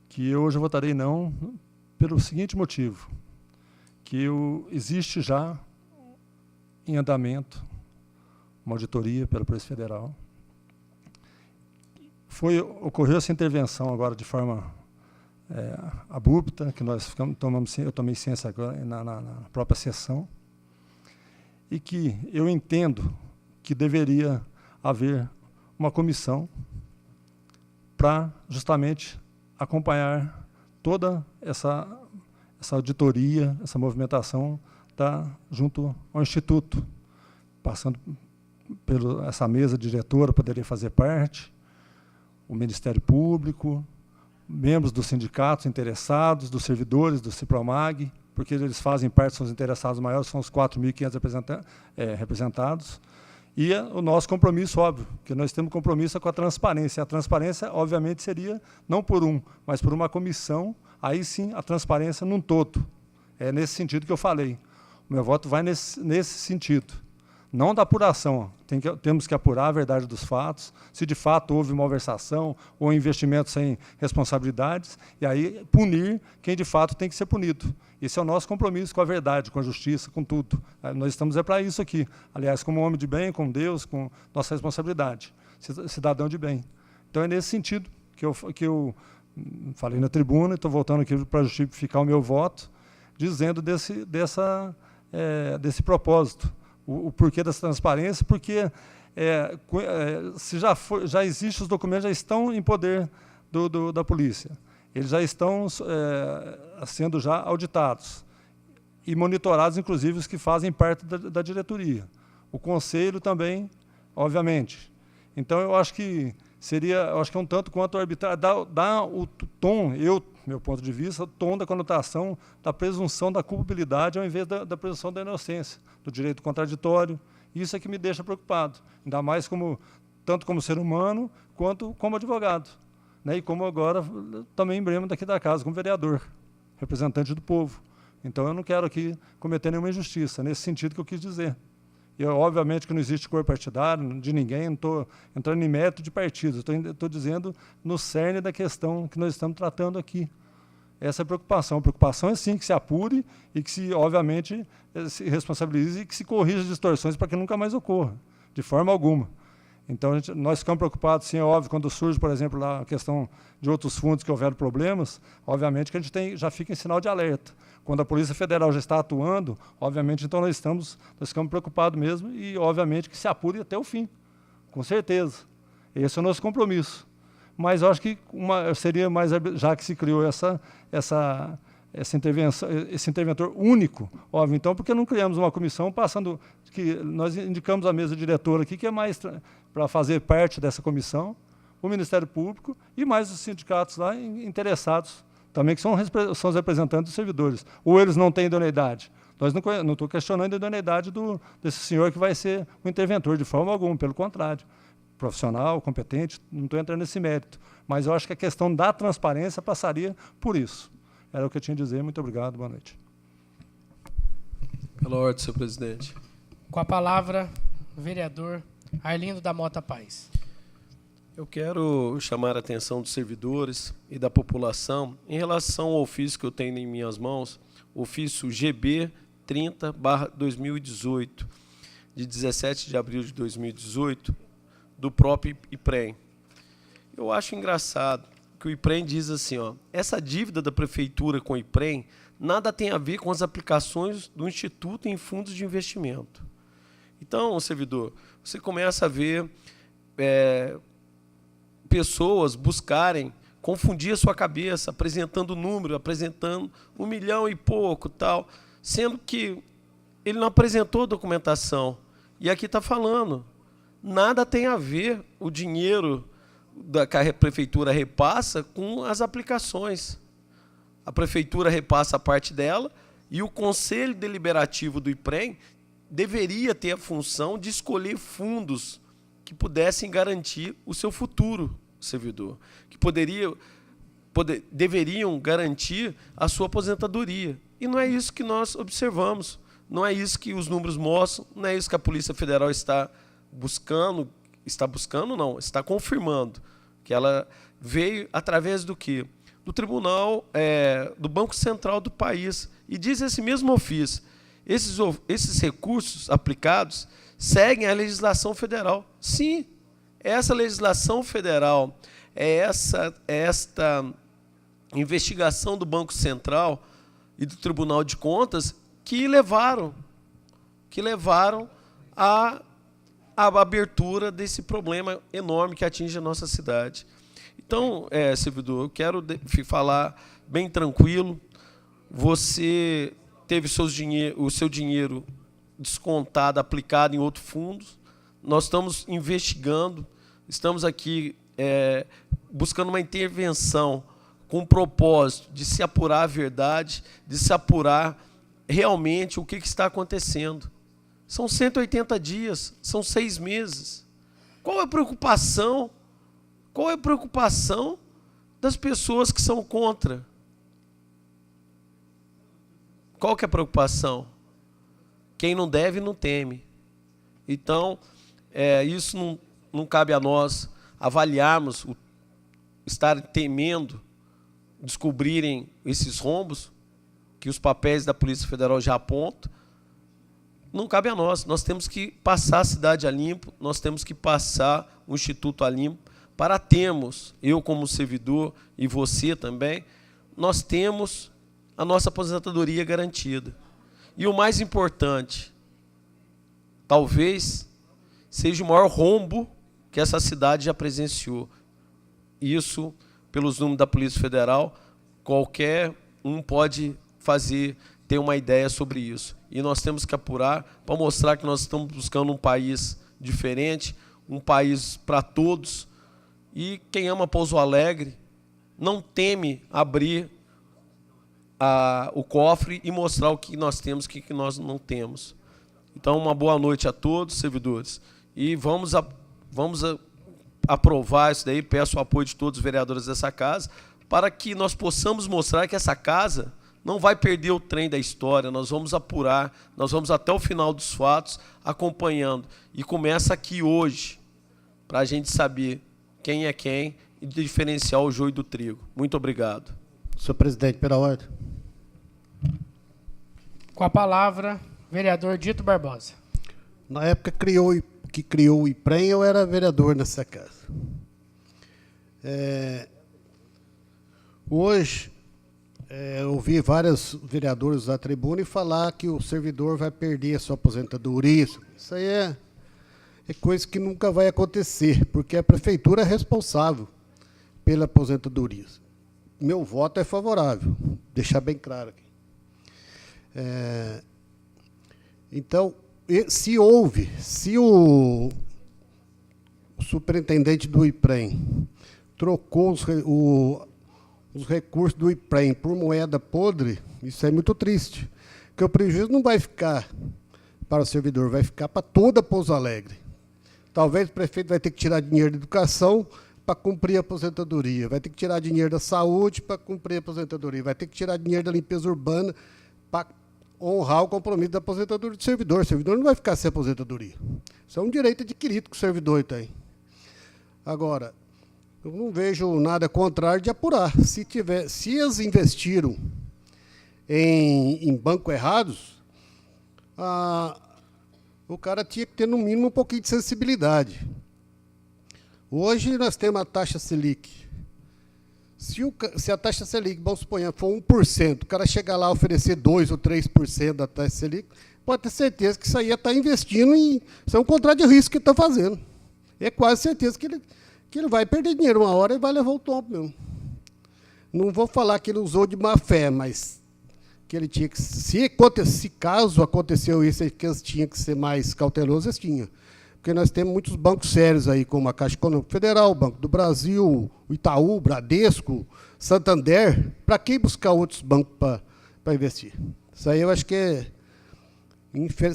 que hoje eu votarei não pelo seguinte motivo, que existe já em andamento uma auditoria pela Polícia Federal. Ocorreu essa intervenção agora de forma abrupta, que eu tomei ciência agora na própria sessão, e que eu entendo que deveria haver uma comissão para justamente acompanhar toda essa auditoria, essa movimentação junto ao Instituto, passando por essa mesa diretora, poderia fazer parte, o Ministério Público, membros dos sindicatos interessados, dos servidores do Cipromag, porque eles fazem parte, são os interessados maiores, são os 4.500 representados, e o nosso compromisso, óbvio, que nós temos compromisso com a transparência. A transparência, obviamente, seria não por mas por uma comissão, aí sim a transparência num todo. É nesse sentido que eu falei. O meu voto vai nesse sentido. Não da apuração. Temos que apurar a verdade dos fatos, se de fato houve malversação ou investimento sem responsabilidades, e aí punir quem de fato tem que ser punido. Esse é o nosso compromisso com a verdade, com a justiça, com tudo. Nós estamos para isso aqui. Aliás, como homem de bem, com Deus, com nossa responsabilidade. Cidadão de bem. Então é nesse sentido que eu falei na tribuna e estou voltando aqui para justificar o meu voto, dizendo desse propósito. O porquê dessa transparência, porque se já existem, os documentos já estão em poder da polícia. Eles já estão sendo já auditados e monitorados, inclusive, os que fazem parte da diretoria. O conselho também, obviamente. Então, eu acho que é um tanto quanto arbitrário, dá o tom, meu ponto de vista, o tom da conotação da presunção da culpabilidade ao invés da presunção da inocência, do direito contraditório. Isso é que me deixa preocupado, ainda mais tanto como ser humano, quanto como advogado. Né? E como agora também membro daqui da casa, como vereador, representante do povo. Então, eu não quero aqui cometer nenhuma injustiça, nesse sentido que eu quis dizer. E, obviamente, que não existe cor partidária de ninguém, não estou entrando em mérito de partidos, estou dizendo no cerne da questão que nós estamos tratando aqui. essa é a preocupação. A preocupação é sim que se apure e que se, obviamente, se responsabilize e que se corrija as distorções para que nunca mais ocorra, de forma alguma. Então, nós ficamos preocupados, sim, é óbvio, quando surge, por exemplo, lá a questão de outros fundos que houveram problemas, obviamente que a gente já fica em sinal de alerta. Quando a Polícia Federal já está atuando, obviamente, então nós ficamos preocupados mesmo e, obviamente, que se apure até o fim, com certeza. Esse é o nosso compromisso. Mas eu acho que seria mais, já que se criou essa intervenção, esse interventor único, óbvio, então, porque não criamos uma comissão passando, que nós indicamos a mesa diretora aqui, que é mais para fazer parte dessa comissão, o Ministério Público e mais os sindicatos lá interessados, também que são os representantes dos servidores. Ou eles não têm idoneidade. Nós não estou questionando a idoneidade desse senhor que vai ser o interventor, de forma alguma, pelo contrário. Profissional, competente, não estou entrando nesse mérito. Mas eu acho que a questão da transparência passaria por isso. Era o que eu tinha a dizer. Muito obrigado. Boa noite. Pela ordem, senhor presidente. Com a palavra, o vereador Arlindo da Mota Paz. Eu quero chamar a atenção dos servidores e da população em relação ao ofício que eu tenho em minhas mãos, ofício GB 30/2018, de 17 de abril de 2018, do próprio IPREM. Eu acho engraçado que o IPREM diz assim, ó, essa dívida da prefeitura com o IPREM nada tem a ver com as aplicações do Instituto em fundos de investimento. Então, servidor, você começa a ver pessoas buscarem confundir a sua cabeça, apresentando número, apresentando 1 milhão e pouco, tal, sendo que ele não apresentou documentação. E aqui está falando, nada tem a ver o dinheiro que a prefeitura repassa com as aplicações. A prefeitura repassa a parte dela e o Conselho Deliberativo do IPREM deveria ter a função de escolher fundos que pudessem garantir o seu futuro, servidor, que deveriam garantir a sua aposentadoria. E não é isso que nós observamos, não é isso que os números mostram, não é isso que a Polícia Federal está confirmando, que ela veio através do quê? Do Tribunal, do Banco Central do país. E diz esse mesmo ofício, esses recursos aplicados seguem a legislação federal. Sim, essa legislação federal, esta investigação do Banco Central e do Tribunal de Contas que levaram à abertura desse problema enorme que atinge a nossa cidade. Então, servidor, eu quero falar bem tranquilo. Você teve o seu dinheiro descontado, aplicado em outro fundo. Nós estamos investigando, estamos aqui buscando uma intervenção com o propósito de se apurar a verdade, de se apurar realmente o que está acontecendo. São 180 dias, são 6 meses. Qual é a preocupação? Qual é a preocupação das pessoas que são contra? Qual que é a preocupação? Quem não deve, não teme. Então, isso não cabe a nós avaliarmos, estar temendo, descobrirem esses rombos, que os papéis da Polícia Federal já apontam. Não cabe a nós. Nós temos que passar a cidade a limpo, nós temos que passar o Instituto a limpo, para termos, eu como servidor e você também, nós temos a nossa aposentadoria garantida. E o mais importante, talvez seja o maior rombo que essa cidade já presenciou. Isso, pelos números da Polícia Federal, qualquer um pode ter uma ideia sobre isso. E nós temos que apurar para mostrar que nós estamos buscando um país diferente, um país para todos. E quem ama Pouso Alegre não teme abrir o cofre e mostrar o que nós temos e o que nós não temos. Então, uma boa noite a todos, servidores. E vamos aprovar isso daí, peço o apoio de todos os vereadores dessa casa, para que nós possamos mostrar que essa casa não vai perder o trem da história, nós vamos apurar, nós vamos até o final dos fatos, acompanhando. E começa aqui hoje, para a gente saber quem é quem e diferenciar o joio do trigo. Muito obrigado. Senhor presidente, pela ordem. Com a palavra, vereador Dito Barbosa. Na época que criou o IPREM, eu era vereador nessa casa. Hoje, eu vi vários vereadores da tribuna e falar que o servidor vai perder a sua aposentadoria. Isso aí é coisa que nunca vai acontecer, porque a prefeitura é responsável pela aposentadoria. Meu voto é favorável, deixar bem claro aqui. Então, se o superintendente do IPREM trocou os recursos do IPREM por moeda podre, isso é muito triste, porque o prejuízo não vai ficar para o servidor, vai ficar para toda Pouso Alegre. Talvez o prefeito vai ter que tirar dinheiro da educação para cumprir a aposentadoria, vai ter que tirar dinheiro da saúde para cumprir a aposentadoria, vai ter que tirar dinheiro da limpeza urbana para honrar o compromisso da aposentadoria do servidor. O servidor não vai ficar sem aposentadoria. Isso é um direito adquirido que o servidor tem. Agora, eu não vejo nada contrário de apurar. Se eles investiram em banco errados, o cara tinha que ter, no mínimo, um pouquinho de sensibilidade. Hoje nós temos a taxa Selic. Se a taxa Selic, vamos supor, for 1%, o cara chegar lá e oferecer 2% ou 3% da taxa Selic, pode ter certeza que isso aí está investindo em... Isso é um contrato de risco que ele está fazendo. É quase certeza que ele vai perder dinheiro uma hora e vai levar o tombo mesmo. Não vou falar que ele usou de má fé, mas que ele tinha que... Se caso aconteceu isso, que eles tinham que ser mais cautelosos, eles tinham. Porque nós temos muitos bancos sérios aí, como a Caixa Econômica Federal, o Banco do Brasil, o Itaú, o Bradesco, Santander. Para que buscar outros bancos para investir? Isso aí eu acho que,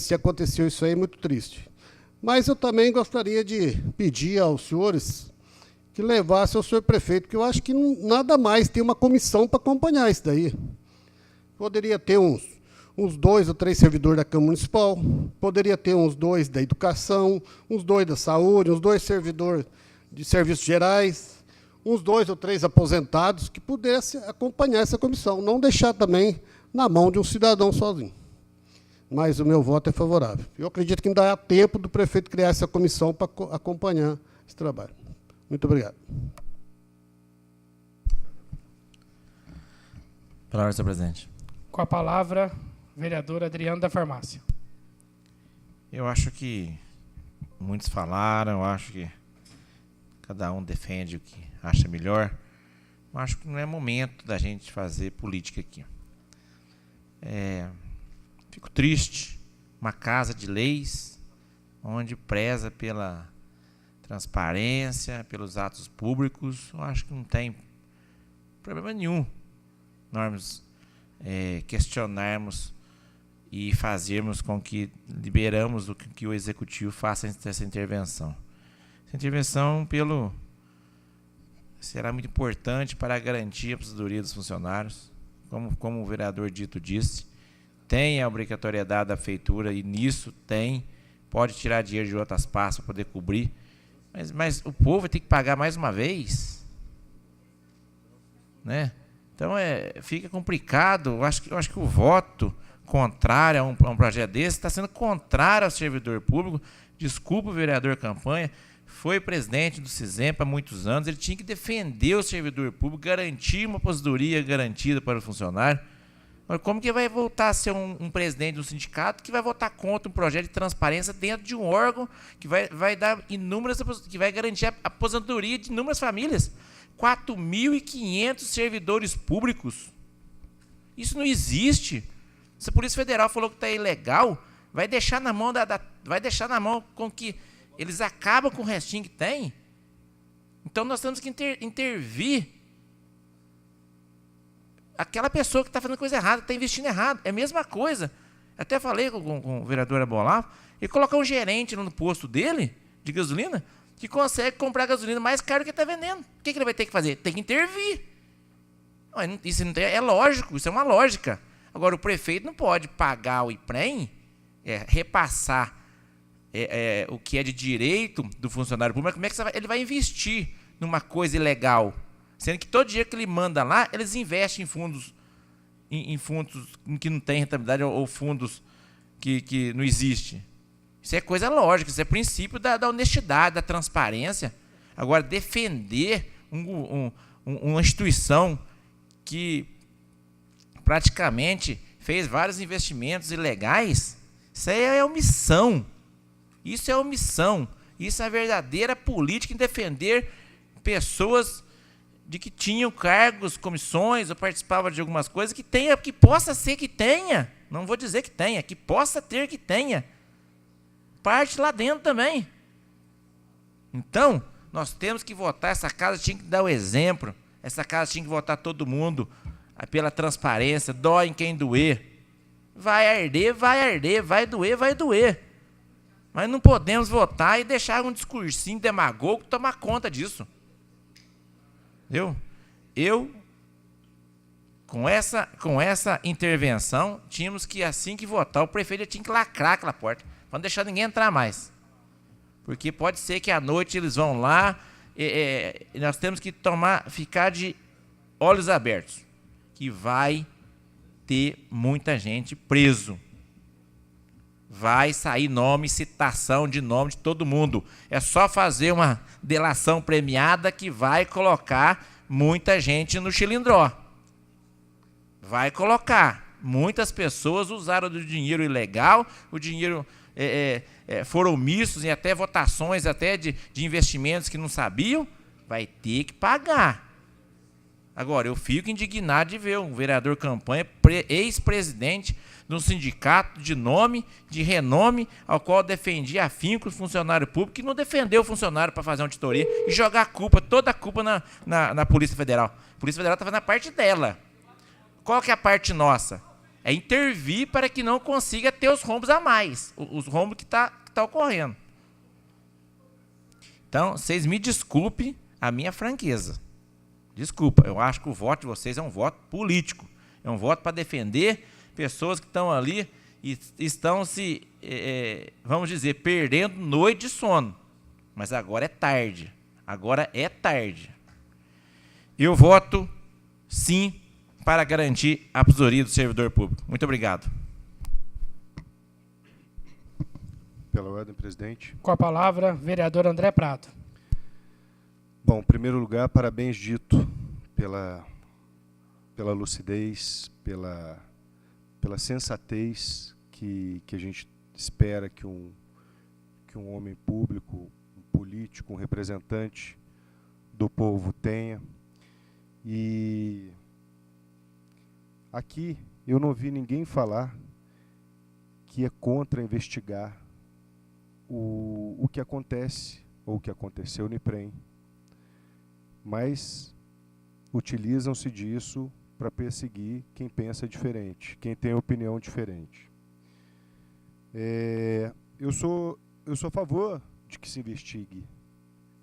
se aconteceu isso aí, é muito triste. Mas eu também gostaria de pedir aos senhores que levassem ao senhor prefeito, porque eu acho que nada mais tem uma comissão para acompanhar isso daí. Poderia ter uns 2 ou 3 servidores da Câmara Municipal, poderia ter uns 2 da Educação, uns 2 da Saúde, uns 2 servidores de Serviços Gerais, uns 2 ou 3 aposentados que pudessem acompanhar essa comissão, não deixar também na mão de um cidadão sozinho. Mas o meu voto é favorável. Eu acredito que ainda há tempo do prefeito criar essa comissão para acompanhar esse trabalho. Muito obrigado. Palavra, senhor presidente. Com a palavra, vereador Adriano da Farmácia. Eu acho que muitos falaram, eu acho que cada um defende o que acha melhor. Eu acho que não é momento da gente fazer política aqui. Fico triste, uma casa de leis, onde preza pela transparência, pelos atos públicos. Eu acho que não tem problema nenhum nós questionarmos e fazermos com que liberamos o que o executivo faça essa intervenção. Essa intervenção será muito importante para garantir a aposentadoria dos funcionários, como o vereador Dito disse, tem a obrigatoriedade da feitura e nisso pode tirar dinheiro de outras pastas para poder cobrir, mas o povo vai ter que pagar mais uma vez, né? Então fica complicado. Eu acho que o voto contrário a um projeto desse está sendo contrário ao servidor público. Desculpa o vereador Campanha, foi presidente do CISEMP há muitos anos, ele tinha que defender o servidor público, garantir uma aposentadoria garantida para o funcionário. Mas como que vai voltar a ser um presidente de um sindicato que vai votar contra um projeto de transparência dentro de um órgão que vai dar que vai garantir a aposentadoria de inúmeras famílias? 4.500 servidores públicos. Isso não existe. Se a Polícia Federal falou que está ilegal, vai deixar na mão com que eles acabam com o restinho que tem. Então nós temos que intervir. Aquela pessoa que está fazendo coisa errada, que está investindo errado, é a mesma coisa. Até falei com o vereador Abolavo, e colocar um gerente no posto dele, de gasolina, que consegue comprar gasolina mais caro que ele está vendendo. O que ele vai ter que fazer? Tem que intervir. Isso não é lógico, isso é uma lógica. Agora, o prefeito não pode pagar o IPREM, repassar o que é de direito do funcionário público. Como é que ele vai investir numa coisa ilegal? Sendo que todo dinheiro que ele manda lá, eles investem em fundos que não têm rentabilidade ou fundos que não existem. Isso é coisa lógica, isso é princípio da honestidade, da transparência. Agora, defender uma instituição que praticamente fez vários investimentos ilegais, isso aí é omissão. Isso é omissão. Isso é a verdadeira política em defender pessoas de que tinham cargos, comissões, ou participavam de algumas coisas, que possa ser que tenha. Não vou dizer que tenha, que possa ter que tenha. Parte lá dentro também. Então, nós temos que votar, essa casa tinha que dar o exemplo, essa casa tinha que votar todo mundo pela transparência, dói em quem doer. Vai arder, vai doer. Mas não podemos votar e deixar um discursinho demagogo tomar conta disso. Eu com essa intervenção, tínhamos que, assim que votar, o prefeito tinha que lacrar aquela porta, para não deixar ninguém entrar mais. Porque pode ser que à noite eles vão lá, nós temos que ficar de olhos abertos, que vai ter muita gente preso. Vai sair nome, citação de nome de todo mundo. É só fazer uma delação premiada que vai colocar muita gente no chilindró. Vai colocar. Muitas pessoas usaram do dinheiro ilegal, o dinheiro foram omissos em até votações até de investimentos que não sabiam. Vai ter que pagar. Agora, eu fico indignado de ver um vereador campanha, ex-presidente de um sindicato de nome, de renome, ao qual defendia afinco o funcionário público, que não defendeu o funcionário para fazer uma auditoria e jogar toda a culpa na Polícia Federal. A Polícia Federal está fazendo a parte dela. Qual que é a parte nossa? É intervir para que não consiga ter os rombos a mais, os rombos que tá ocorrendo. Então, vocês me desculpem a minha franqueza. Desculpa, eu acho que o voto de vocês é um voto político. É um voto para defender pessoas que estão ali e estão se, vamos dizer, perdendo noite de sono. Mas agora é tarde. Agora é tarde. Eu voto sim para garantir a aposentadoria do servidor público. Muito obrigado. Pela ordem, presidente. Com a palavra, vereador André Prado. Bom, em primeiro lugar, parabéns, Dito, pela lucidez, pela sensatez que a gente espera que um homem público, um político, um representante do povo tenha. E aqui eu não vi ninguém falar que é contra investigar o que acontece ou o que aconteceu no IPREM. Mas utilizam-se disso para perseguir quem pensa diferente, quem tem opinião diferente. Eu sou a favor de que se investigue.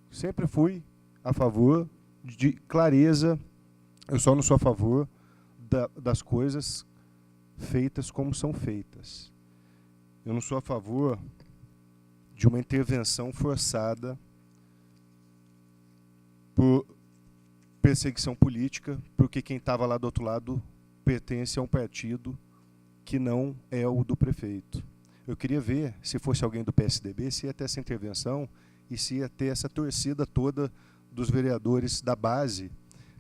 Sempre fui a favor de clareza. Eu só não sou a favor das coisas feitas como são feitas. Eu não sou a favor de uma intervenção forçada por perseguição política, porque quem estava lá do outro lado pertence a um partido que não é o do prefeito. Eu queria ver, se fosse alguém do PSDB, se ia ter essa intervenção e se ia ter essa torcida toda dos vereadores da base,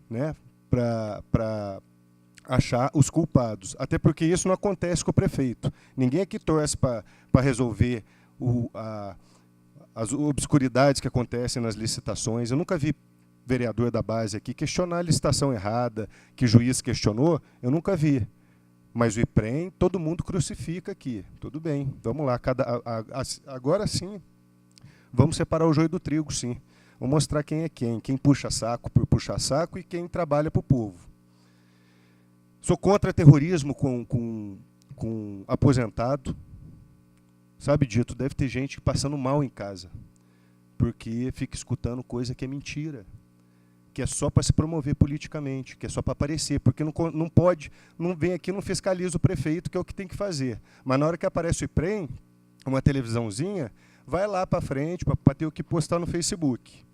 né, para achar os culpados. Até porque isso não acontece com o prefeito. Ninguém aqui torce para resolver as obscuridades que acontecem nas licitações. Eu nunca vi vereador da base aqui questionar a licitação errada, que o juiz questionou, eu nunca vi. Mas o IPREM, todo mundo crucifica aqui. Tudo bem, vamos lá. Agora sim, vamos separar o joio do trigo, sim. Vamos mostrar quem é quem puxa saco por puxar saco e quem trabalha para o povo. Sou contra terrorismo com aposentado. Sabe, Dito, deve ter gente passando mal em casa, porque fica escutando coisa que é mentira, que é só para se promover politicamente, que é só para aparecer, porque não pode, não vem aqui, não fiscaliza o prefeito, que é o que tem que fazer. Mas na hora que aparece o IPREM, uma televisãozinha, vai lá para frente para ter o que postar no Facebook.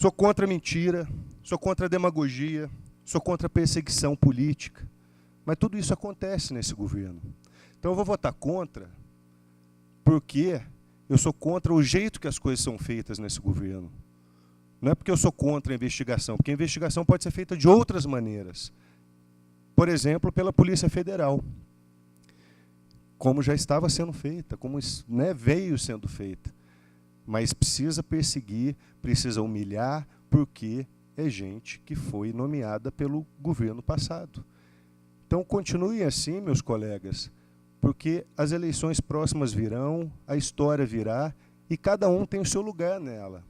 Sou contra a mentira, sou contra a demagogia, sou contra a perseguição política. Mas tudo isso acontece nesse governo. Então eu vou votar contra, porque eu sou contra o jeito que as coisas são feitas nesse governo. Não é porque eu sou contra a investigação, porque a investigação pode ser feita de outras maneiras. Por exemplo, pela Polícia Federal, como já estava sendo feita, como, né, veio sendo feita. Mas precisa perseguir, precisa humilhar, porque é gente que foi nomeada pelo governo passado. Então, continuem assim, meus colegas, porque as eleições próximas virão, a história virá, e cada um tem o seu lugar nela.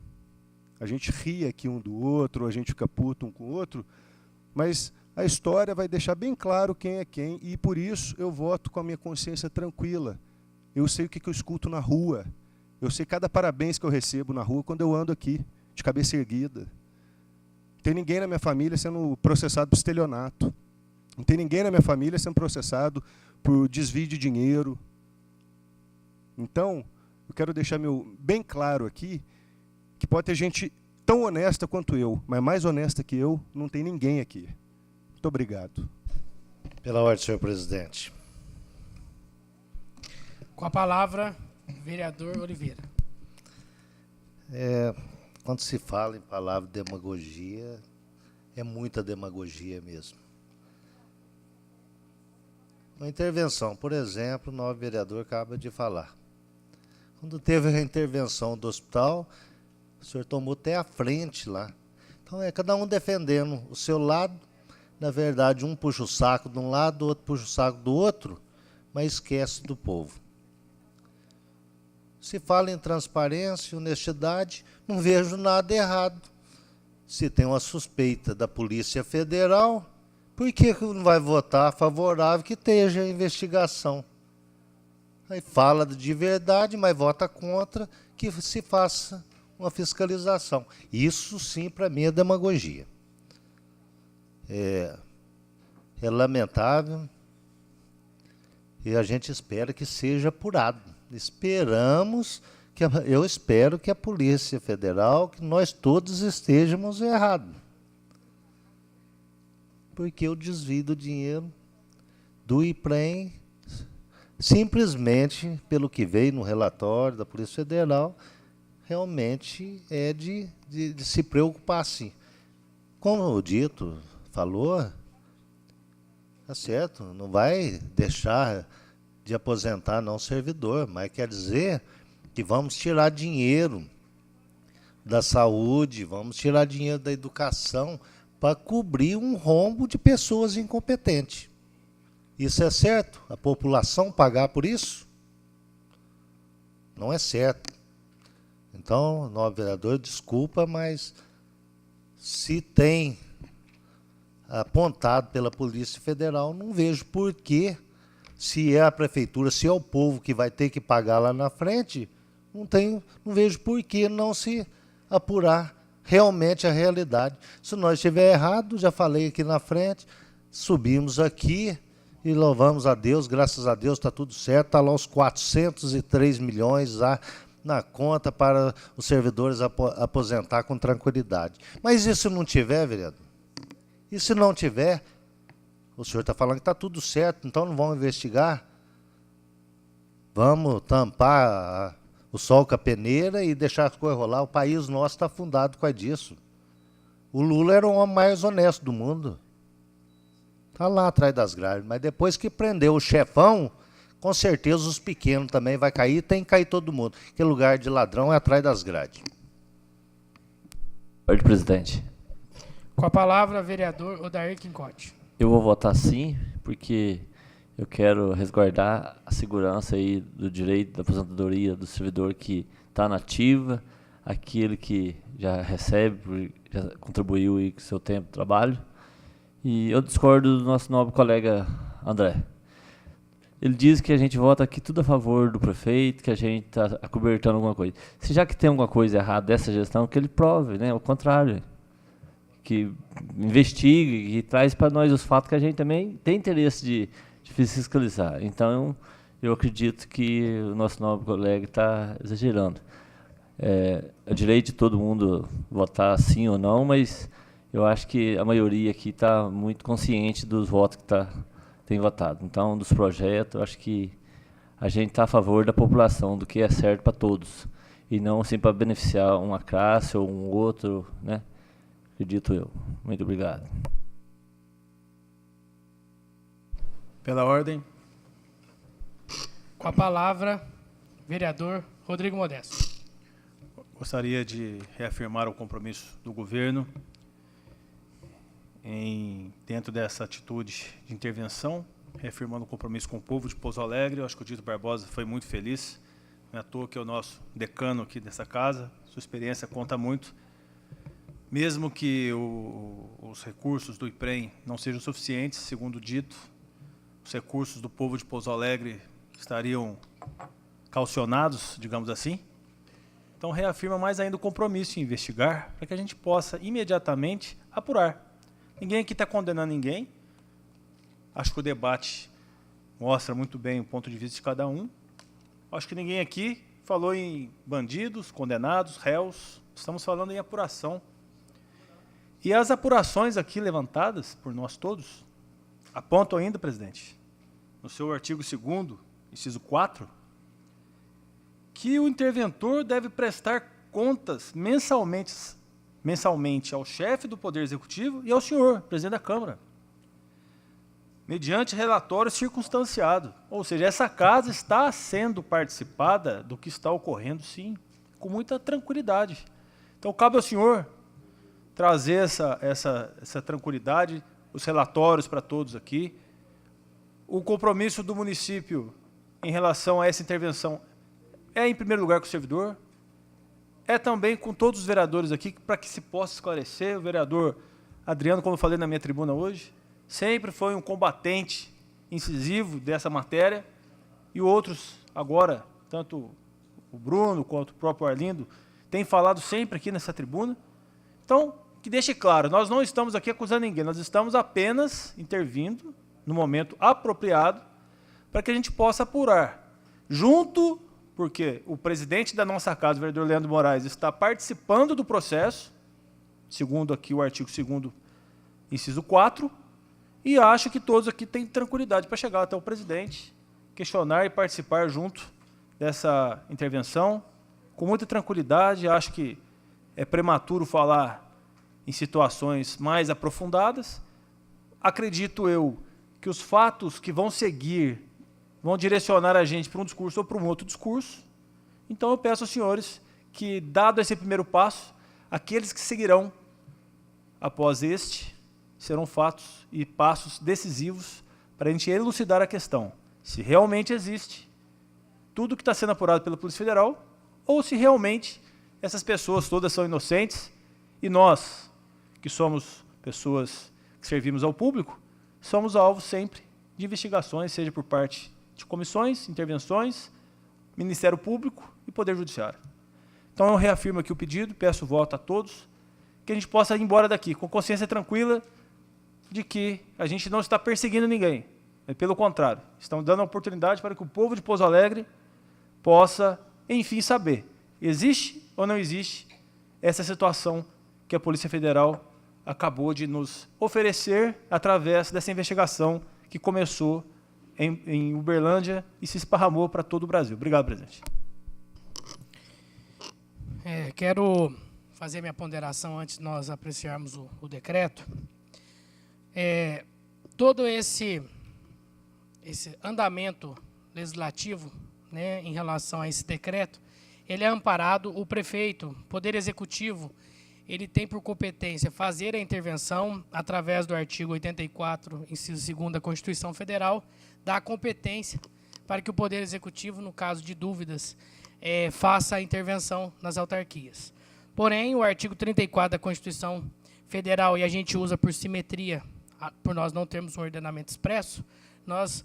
A gente ri aqui um do outro, a gente fica puto um com o outro, mas a história vai deixar bem claro quem é quem, e por isso eu voto com a minha consciência tranquila. Eu sei o que eu escuto na rua, eu sei cada parabéns que eu recebo na rua quando eu ando aqui, de cabeça erguida. Não tem ninguém na minha família sendo processado por estelionato. Não tem ninguém na minha família sendo processado por desvio de dinheiro. Então, eu quero deixar bem claro aqui que pode ter gente tão honesta quanto eu, mas mais honesta que eu, não tem ninguém aqui. Muito obrigado. Pela ordem, senhor presidente. Com a palavra, vereador Oliveira. Quando se fala em palavra demagogia, é muita demagogia mesmo. Uma intervenção, por exemplo, o novo vereador acaba de falar. Quando teve a intervenção do hospital, o senhor tomou até a frente lá. Então é cada um defendendo o seu lado. Na verdade, um puxa o saco de um lado, o outro puxa o saco do outro, mas esquece do povo. Se fala em transparência e honestidade, não vejo nada errado. Se tem uma suspeita da Polícia Federal, por que não vai votar favorável que esteja a investigação? Aí fala de verdade, mas vota contra que se faça uma fiscalização. Isso sim, para mim, é demagogia. É lamentável e a gente espera que seja apurado. Eu espero que a Polícia Federal, que nós todos estejamos errados. Porque o desvio do dinheiro do IPREM, simplesmente, pelo que veio no relatório da Polícia Federal, realmente é de se preocupar, sim. Como o Dito falou, tá certo, não vai deixar de aposentar não servidor, mas quer dizer que vamos tirar dinheiro da saúde, vamos tirar dinheiro da educação para cobrir um rombo de pessoas incompetentes. Isso é certo? A população pagar por isso? Não é certo. Então, novo vereador, desculpa, mas se tem apontado pela Polícia Federal, não vejo por que, se é a prefeitura, se é o povo que vai ter que pagar lá na frente, não vejo por que não se apurar realmente a realidade. Se nós estiver errado, já falei aqui na frente, subimos aqui e louvamos a Deus, graças a Deus está tudo certo, está lá os 403 milhões lá na conta para os servidores aposentar com tranquilidade. Mas e se não tiver, vereador? E se não tiver, o senhor está falando que está tudo certo, então não vamos investigar? Vamos tampar o sol com a peneira e deixar as coisas rolar? O país nosso está fundado com disso. O Lula era o homem mais honesto do mundo. Está lá atrás das grades. Mas depois que prendeu o chefão, com certeza os pequenos também vai cair, tem que cair todo mundo. Porque lugar de ladrão é atrás das grades. Senhor presidente. Com a palavra, vereador Odair Quincote. Eu vou votar sim, porque eu quero resguardar a segurança aí do direito da aposentadoria do servidor que está na ativa, aquele que já recebe, já contribuiu aí com o seu tempo de trabalho. E eu discordo do nosso nobre colega André. Ele diz que a gente vota aqui tudo a favor do prefeito, que a gente está acobertando alguma coisa. Se já que tem alguma coisa errada dessa gestão, que ele prove, né? Ao contrário, que investigue e traz para nós os fatos que a gente também tem interesse de fiscalizar. Então, eu acredito que o nosso nobre colega está exagerando. É direito de todo mundo votar sim ou não, mas eu acho que a maioria aqui está muito consciente dos votos que tem votado. Então, dos projetos, eu acho que a gente está a favor da população, do que é certo para todos, e não assim para beneficiar uma classe ou um outro, né? Acredito eu. Muito obrigado. Pela ordem. Com a palavra, vereador Rodrigo Modesto. Gostaria de reafirmar o compromisso do governo dentro dessa atitude de intervenção, reafirmando o compromisso com o povo de Pouso Alegre. Eu acho que o Dito Barbosa foi muito feliz, não é à toa que é o nosso decano aqui dessa casa, sua experiência conta muito. Mesmo que os recursos do IPREM não sejam suficientes, segundo o Dito, os recursos do povo de Pouso Alegre estariam calcionados, digamos assim. Então, reafirma mais ainda o compromisso em investigar, para que a gente possa imediatamente apurar. Ninguém aqui está condenando ninguém. Acho que o debate mostra muito bem o ponto de vista de cada um. Acho que ninguém aqui falou em bandidos, condenados, réus. Estamos falando em apuração. E as apurações aqui levantadas por nós todos apontam ainda, presidente, no seu artigo 2º, inciso 4, que o interventor deve prestar contas mensalmente ao chefe do Poder Executivo e ao senhor, presidente da Câmara, mediante relatório circunstanciado. Ou seja, essa casa está sendo participada do que está ocorrendo, sim, com muita tranquilidade. Então, cabe ao senhor trazer essa tranquilidade, os relatórios para todos aqui. O compromisso do município em relação a essa intervenção é, em primeiro lugar, com o servidor, é também com todos os vereadores aqui, para que se possa esclarecer. O vereador Adriano, como eu falei na minha tribuna hoje, sempre foi um combatente incisivo dessa matéria, e outros agora, tanto o Bruno quanto o próprio Arlindo, têm falado sempre aqui nessa tribuna. Então, que deixe claro, nós não estamos aqui acusando ninguém, nós estamos apenas intervindo no momento apropriado para que a gente possa apurar, junto, porque o presidente da nossa casa, o vereador Leandro Moraes, está participando do processo, segundo aqui o artigo 2º, inciso 4, e acho que todos aqui têm tranquilidade para chegar até o presidente, questionar e participar junto dessa intervenção, com muita tranquilidade. Acho que é prematuro falar em situações mais aprofundadas. Acredito eu que os fatos que vão seguir vão direcionar a gente para um discurso ou para um outro discurso. Então, eu peço aos senhores que, dado esse primeiro passo, aqueles que seguirão após este serão fatos e passos decisivos para a gente elucidar a questão, se realmente existe tudo que está sendo apurado pela Polícia Federal ou se realmente essas pessoas todas são inocentes e nós, que somos pessoas que servimos ao público, somos alvos sempre de investigações, seja por parte de comissões, intervenções, Ministério Público e Poder Judiciário. Então, eu reafirmo aqui o pedido, peço voto a todos, que a gente possa ir embora daqui com consciência tranquila de que a gente não está perseguindo ninguém. Pelo contrário, estamos dando a oportunidade para que o povo de Pouso Alegre possa, enfim, saber, existe ou não existe essa situação que a Polícia Federal acabou de nos oferecer através dessa investigação que começou em Uberlândia e se esparramou para todo o Brasil. Obrigado, presidente. Quero fazer minha ponderação antes de nós apreciarmos o decreto. Todo esse andamento legislativo, né, em relação a esse decreto, ele é amparado, o prefeito, Poder Executivo, ele tem por competência fazer a intervenção através do artigo 84, inciso 2º da Constituição Federal, dá competência para que o Poder Executivo, no caso de dúvidas, faça a intervenção nas autarquias. Porém, o artigo 34 da Constituição Federal, e a gente usa por simetria, por nós não termos um ordenamento expresso, nós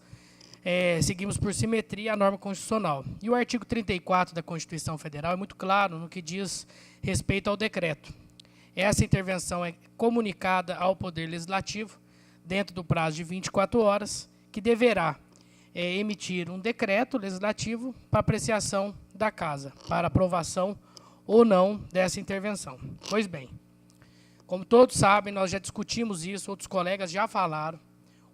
seguimos por simetria a norma constitucional. E o artigo 34 da Constituição Federal é muito claro no que diz respeito ao decreto. Essa intervenção é comunicada ao Poder Legislativo dentro do prazo de 24 horas, que deverá emitir um decreto legislativo para apreciação da Casa, para aprovação ou não dessa intervenção. Pois bem, como todos sabem, nós já discutimos isso, outros colegas já falaram,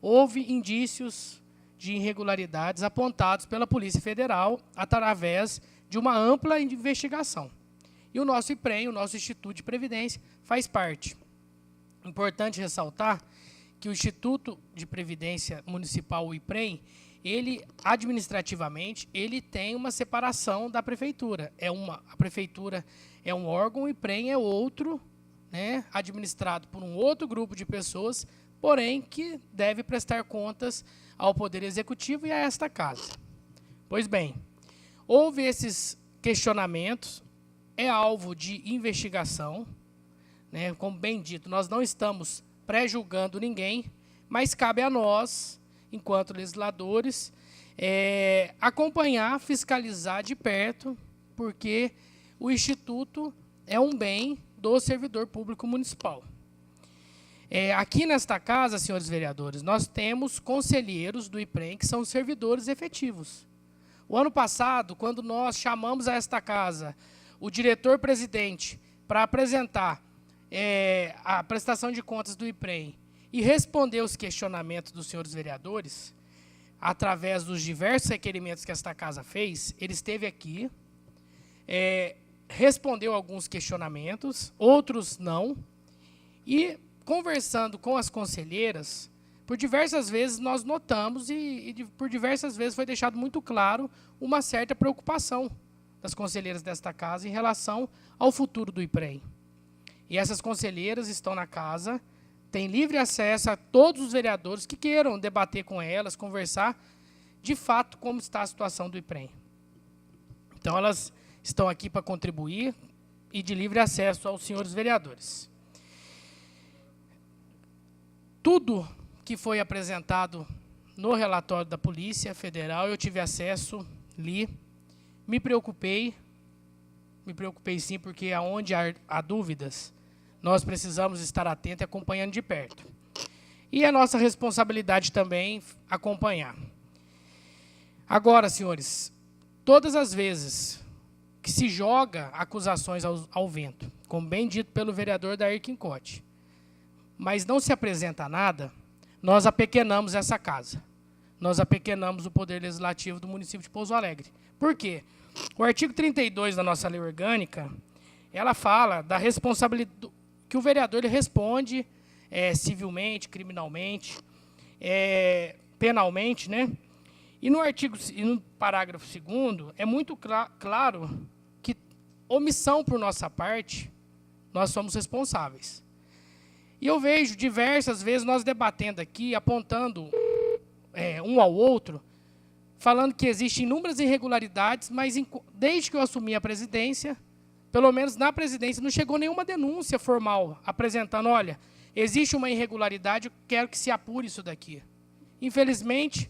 houve indícios de irregularidades apontados pela Polícia Federal através de uma ampla investigação. E o nosso IPREM, o nosso Instituto de Previdência, faz parte. Importante ressaltar que o Instituto de Previdência Municipal, o IPREM, ele, administrativamente, ele tem uma separação da Prefeitura. A Prefeitura é um órgão, o IPREM é outro, né, administrado por um outro grupo de pessoas, porém, que deve prestar contas ao Poder Executivo e a esta Casa. Pois bem, houve esses questionamentos, é alvo de investigação, né, como bem dito, nós não estamos pré-julgando ninguém, mas cabe a nós, enquanto legisladores, acompanhar, fiscalizar de perto, porque o Instituto é um bem do servidor público municipal. Aqui nesta casa, senhores vereadores, nós temos conselheiros do IPREM que são servidores efetivos. O ano passado, quando nós chamamos a esta casa o diretor-presidente para apresentar a prestação de contas do IPREM e responder os questionamentos dos senhores vereadores, através dos diversos requerimentos que esta casa fez, ele esteve aqui, respondeu alguns questionamentos, outros não, e conversando com as conselheiras, por diversas vezes nós notamos por diversas vezes foi deixado muito claro uma certa preocupação das conselheiras desta casa em relação ao futuro do IPREM. E essas conselheiras estão na casa, têm livre acesso a todos os vereadores que queiram debater com elas, conversar, de fato, como está a situação do IPREM. Então, elas estão aqui para contribuir e de livre acesso aos senhores vereadores. Tudo que foi apresentado no relatório da Polícia Federal, eu tive acesso, li, me preocupei sim, porque aonde há dúvidas, nós precisamos estar atentos e acompanhando de perto. E é nossa responsabilidade também acompanhar. Agora, senhores, todas as vezes que se joga acusações ao vento, como bem dito pelo vereador Dair Quincotti, mas não se apresenta nada, nós apequenamos essa casa. Nós apequenamos o Poder Legislativo do município de Pouso Alegre. Por quê? O artigo 32 da nossa lei orgânica, ela fala da responsabilidade, que o vereador ele responde civilmente, criminalmente, penalmente, né? E no parágrafo 2º, é muito claro que omissão por nossa parte, nós somos responsáveis. E eu vejo diversas vezes nós debatendo aqui, apontando um ao outro, falando que existem inúmeras irregularidades, mas desde que eu assumi a presidência, pelo menos na presidência, não chegou nenhuma denúncia formal apresentando, olha, existe uma irregularidade, eu quero que se apure isso daqui. Infelizmente,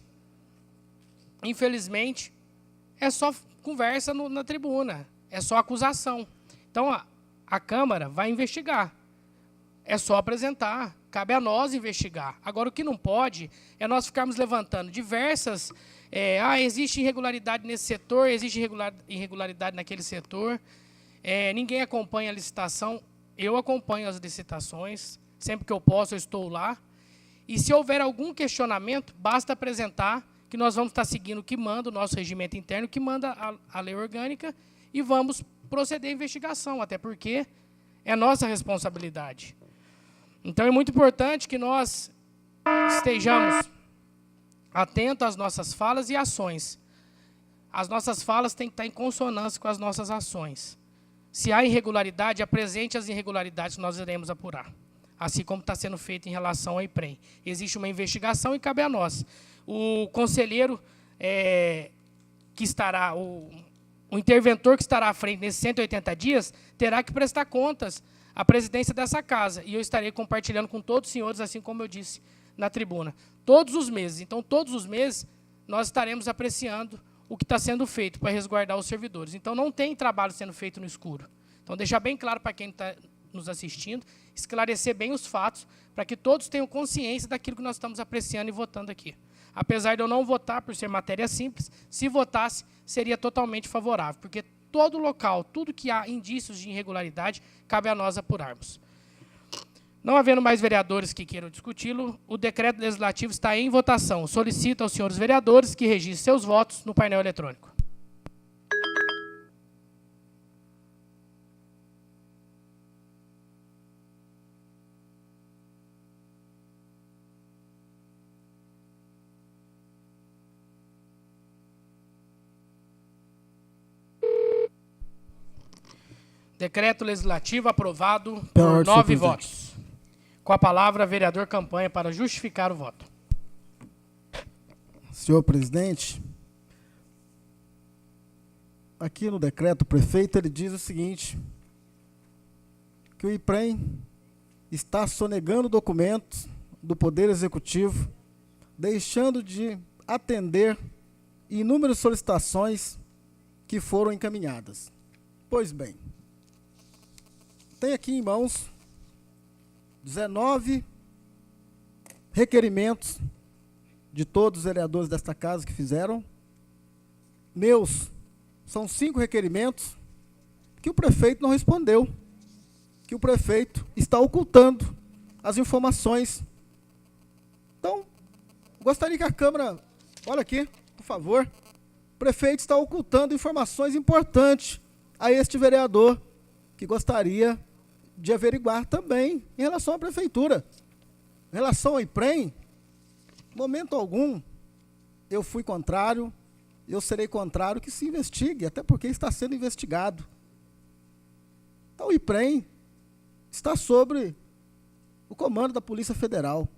é só conversa na tribuna, é só acusação. Então, a Câmara vai investigar. É só apresentar, cabe a nós investigar. Agora, o que não pode é nós ficarmos levantando diversas... existe irregularidade nesse setor, existe irregularidade naquele setor. Ninguém acompanha a licitação. Eu acompanho as licitações. Sempre que eu posso, eu estou lá. E se houver algum questionamento, basta apresentar que nós vamos estar seguindo o que manda o nosso regimento interno, o que manda a lei orgânica, e vamos proceder à investigação, até porque é nossa responsabilidade. Então, é muito importante que nós estejamos atentos às nossas falas e ações. As nossas falas têm que estar em consonância com as nossas ações. Se há irregularidade, apresente as irregularidades que nós iremos apurar, assim como está sendo feito em relação ao IPREM. Existe uma investigação e cabe a nós. O conselheiro que estará, o interventor que estará à frente nesses 180 dias, terá que prestar contas à presidência dessa casa. E eu estarei compartilhando com todos os senhores, assim como eu disse na tribuna, todos os meses. Então, todos os meses, nós estaremos apreciando o que está sendo feito para resguardar os servidores. Então, não tem trabalho sendo feito no escuro. Então, deixar bem claro para quem está nos assistindo, esclarecer bem os fatos, para que todos tenham consciência daquilo que nós estamos apreciando e votando aqui. Apesar de eu não votar por ser matéria simples, se votasse, seria totalmente favorável, porque todo local, tudo que há indícios de irregularidade, cabe a nós apurarmos. Não havendo mais vereadores que queiram discuti-lo, o decreto legislativo está em votação. Solicito aos senhores vereadores que registrem seus votos no painel eletrônico. Decreto legislativo aprovado por 9 votos. Com a palavra, vereador Campanha, para justificar o voto. Senhor presidente, aqui no decreto, o prefeito ele diz o seguinte, que o IPREM está sonegando documentos do Poder Executivo, deixando de atender inúmeras solicitações que foram encaminhadas. Pois bem, tem aqui em mãos 19 requerimentos de todos os vereadores desta casa que fizeram. Meus são 5 requerimentos que o prefeito não respondeu, que o prefeito está ocultando as informações. Então, gostaria que a Câmara, olha aqui, por favor, o prefeito está ocultando informações importantes a este vereador, que gostaria de averiguar também em relação à prefeitura. Em relação ao IPREM, momento algum, eu fui contrário, eu serei contrário que se investigue, até porque está sendo investigado. Então, o IPREM está sobre o comando da Polícia Federal.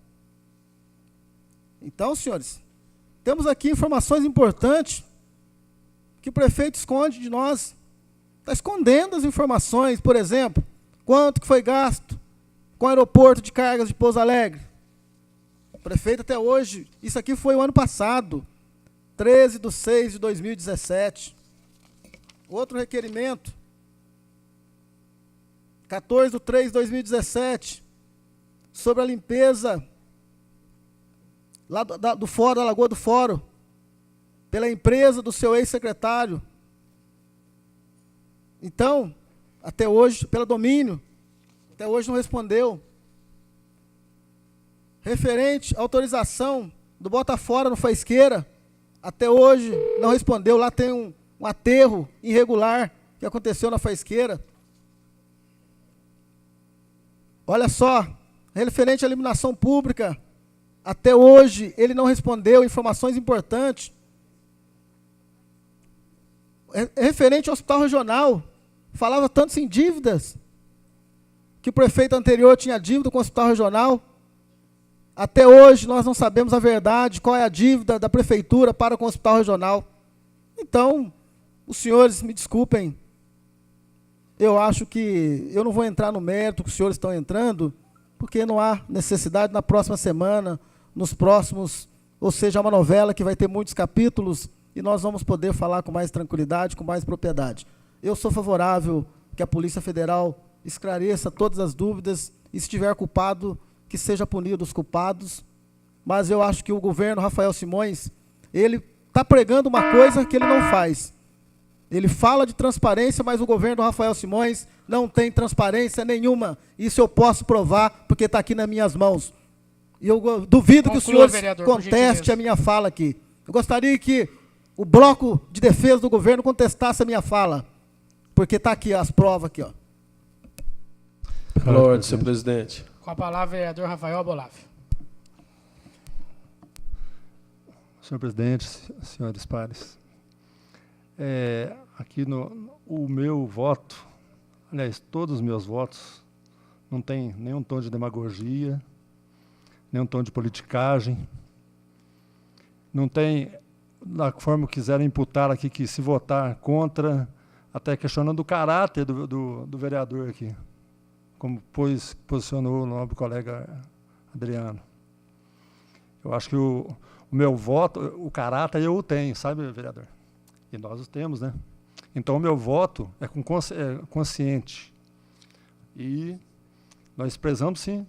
Então, senhores, temos aqui informações importantes que o prefeito esconde de nós. Está escondendo as informações, por exemplo, quanto que foi gasto com o aeroporto de cargas de Pouso Alegre. O prefeito até hoje, isso aqui foi o ano passado, 13/6/2017. Outro requerimento, 14/3/2017, sobre a limpeza lá do Fórum, da Lagoa do Fórum, pela empresa do seu ex-secretário. Então, até hoje, pelo domínio, até hoje não respondeu. Referente à autorização do Botafora no Faisqueira, até hoje não respondeu. Lá tem um aterro irregular que aconteceu na Faisqueira. Olha só, referente à iluminação pública, até hoje ele não respondeu informações importantes. Referente ao hospital regional, falava tanto em dívidas, que o prefeito anterior tinha dívida com o hospital regional. Até hoje nós não sabemos a verdade, qual é a dívida da prefeitura para com o hospital regional. Então, os senhores me desculpem, eu acho que eu não vou entrar no mérito que os senhores estão entrando, porque não há necessidade na próxima semana, nos próximos, ou seja, uma novela que vai ter muitos capítulos, e nós vamos poder falar com mais tranquilidade, com mais propriedade. Eu sou favorável que a Polícia Federal esclareça todas as dúvidas, e se tiver culpado, que seja punido os culpados, mas eu acho que o governo Rafael Simões, ele está pregando uma coisa que ele não faz. Ele fala de transparência, mas o governo Rafael Simões não tem transparência nenhuma. Isso eu posso provar, porque está aqui nas minhas mãos. E eu duvido que os senhores contestem a minha fala aqui. Eu gostaria que o bloco de defesa do governo contestasse a minha fala, porque está aqui as provas aqui, ó. Pela ordem, senhor presidente. Com a palavra, vereador Rafael Abolafio. Senhor presidente, senhores pares, aqui o meu voto, aliás, todos os meus votos, não tem nenhum tom de demagogia, nenhum tom de politicagem, não tem, da forma que quiserem imputar aqui, que se votar contra, até questionando o caráter do vereador aqui, como posicionou o nobre colega Adriano. Eu acho que o meu voto, o caráter eu o tenho, sabe, vereador? E nós o temos, né? Então, o meu voto é consciente. E nós prezamos, sim,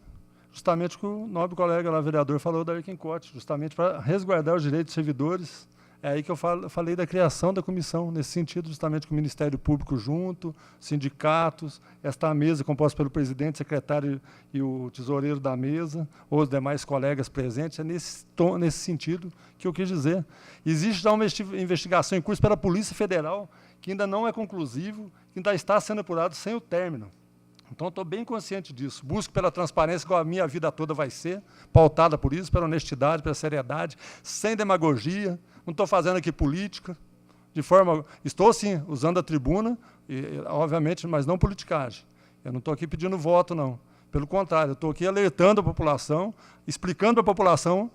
justamente o que o nobre colega lá, vereador, falou da Arquincote, justamente para resguardar os direitos dos servidores, É aí que eu falei da criação da comissão, nesse sentido, justamente com o Ministério Público junto, sindicatos, esta mesa composta pelo presidente, secretário e o tesoureiro da mesa, ou os demais colegas presentes, é nesse sentido que eu quis dizer. Existe já uma investigação em curso pela Polícia Federal, que ainda não é conclusivo, que ainda está sendo apurado sem o término. Então, estou bem consciente disso. Busco pela transparência, igual a minha vida toda vai ser, pautada por isso, pela honestidade, pela seriedade, sem demagogia. Não estou fazendo aqui política, de forma... Estou, sim, usando a tribuna, obviamente, mas não politicagem. Eu não estou aqui pedindo voto, não. Pelo contrário, eu estou aqui alertando a população, explicando para a população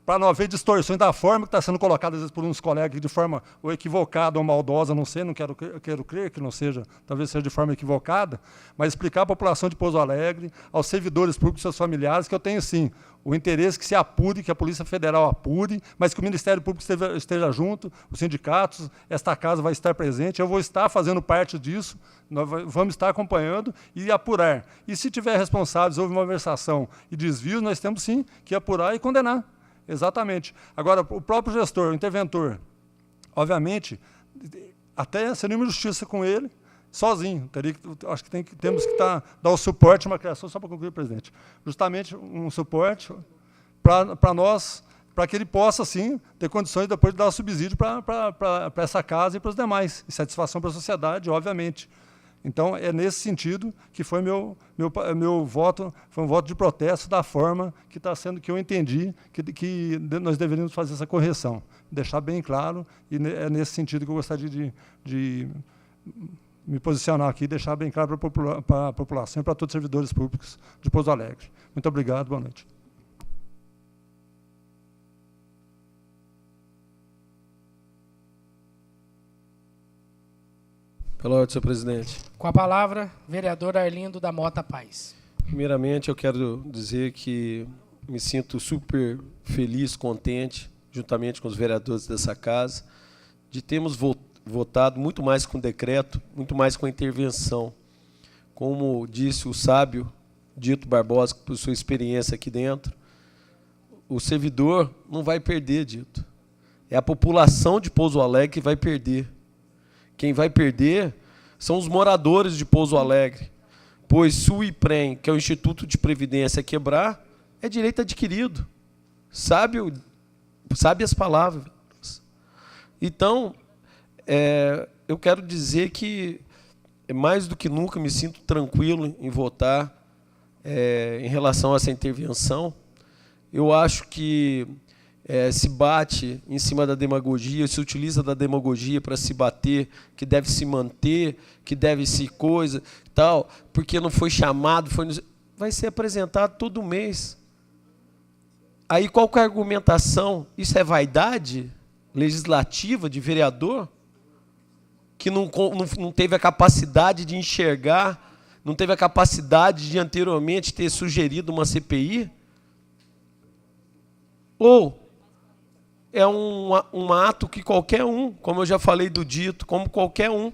para não haver distorções da forma que está sendo colocada, às vezes, por uns colegas de forma ou equivocada ou maldosa, não sei, quero crer que não seja, talvez seja de forma equivocada, mas explicar à população de Pouso Alegre, aos servidores públicos e seus familiares, que eu tenho, sim, o interesse que se apure, que a Polícia Federal apure, mas que o Ministério Público esteja junto, os sindicatos, esta casa vai estar presente, eu vou estar fazendo parte disso, nós vamos estar acompanhando e apurar. E se tiver responsáveis, houve uma malversação e desvios, nós temos, sim, que apurar e condenar. Exatamente. Agora, o próprio gestor, o interventor, obviamente, até seria uma injustiça com ele, sozinho. Acho que temos que dar o suporte a uma criação, só para concluir, presidente, justamente um suporte para nós, para que ele possa, sim, ter condições depois de dar o subsídio para essa casa e para os demais, e satisfação para a sociedade, obviamente. Então, é nesse sentido que foi meu voto, foi um voto de protesto da forma que está sendo, que eu entendi que nós deveríamos fazer essa correção. Deixar bem claro, e é nesse sentido que eu gostaria de me posicionar aqui e deixar bem claro para a população e para todos os servidores públicos de Pouso Alegre. Muito obrigado, boa noite. Pela ordem, senhor presidente. Com a palavra, vereador Arlindo da Mota Paz. Primeiramente, eu quero dizer que me sinto super feliz, contente, juntamente com os vereadores dessa casa, de termos votado muito mais com decreto, muito mais com intervenção. Como disse o sábio Dito Barbosa, por sua experiência aqui dentro, o servidor não vai perder, Dito. É a população de Pouso Alegre que vai perder. Quem vai perder são os moradores de Pouso Alegre, pois se o IPREM, que é o Instituto de Previdência, quebrar, é direito adquirido. Sabe as palavras. Então, eu quero dizer que, mais do que nunca, me sinto tranquilo em votar em relação a essa intervenção. Eu acho que se bate em cima da demagogia, se utiliza da demagogia para se bater, que deve se manter, que deve se coisa, tal, porque não foi chamado, vai ser apresentado todo mês. Aí qual que é a argumentação? Isso é vaidade legislativa de vereador? Que não teve a capacidade de enxergar, não teve a capacidade de anteriormente ter sugerido uma CPI? Ou é um ato que qualquer um, como eu já falei do Dito, como qualquer um,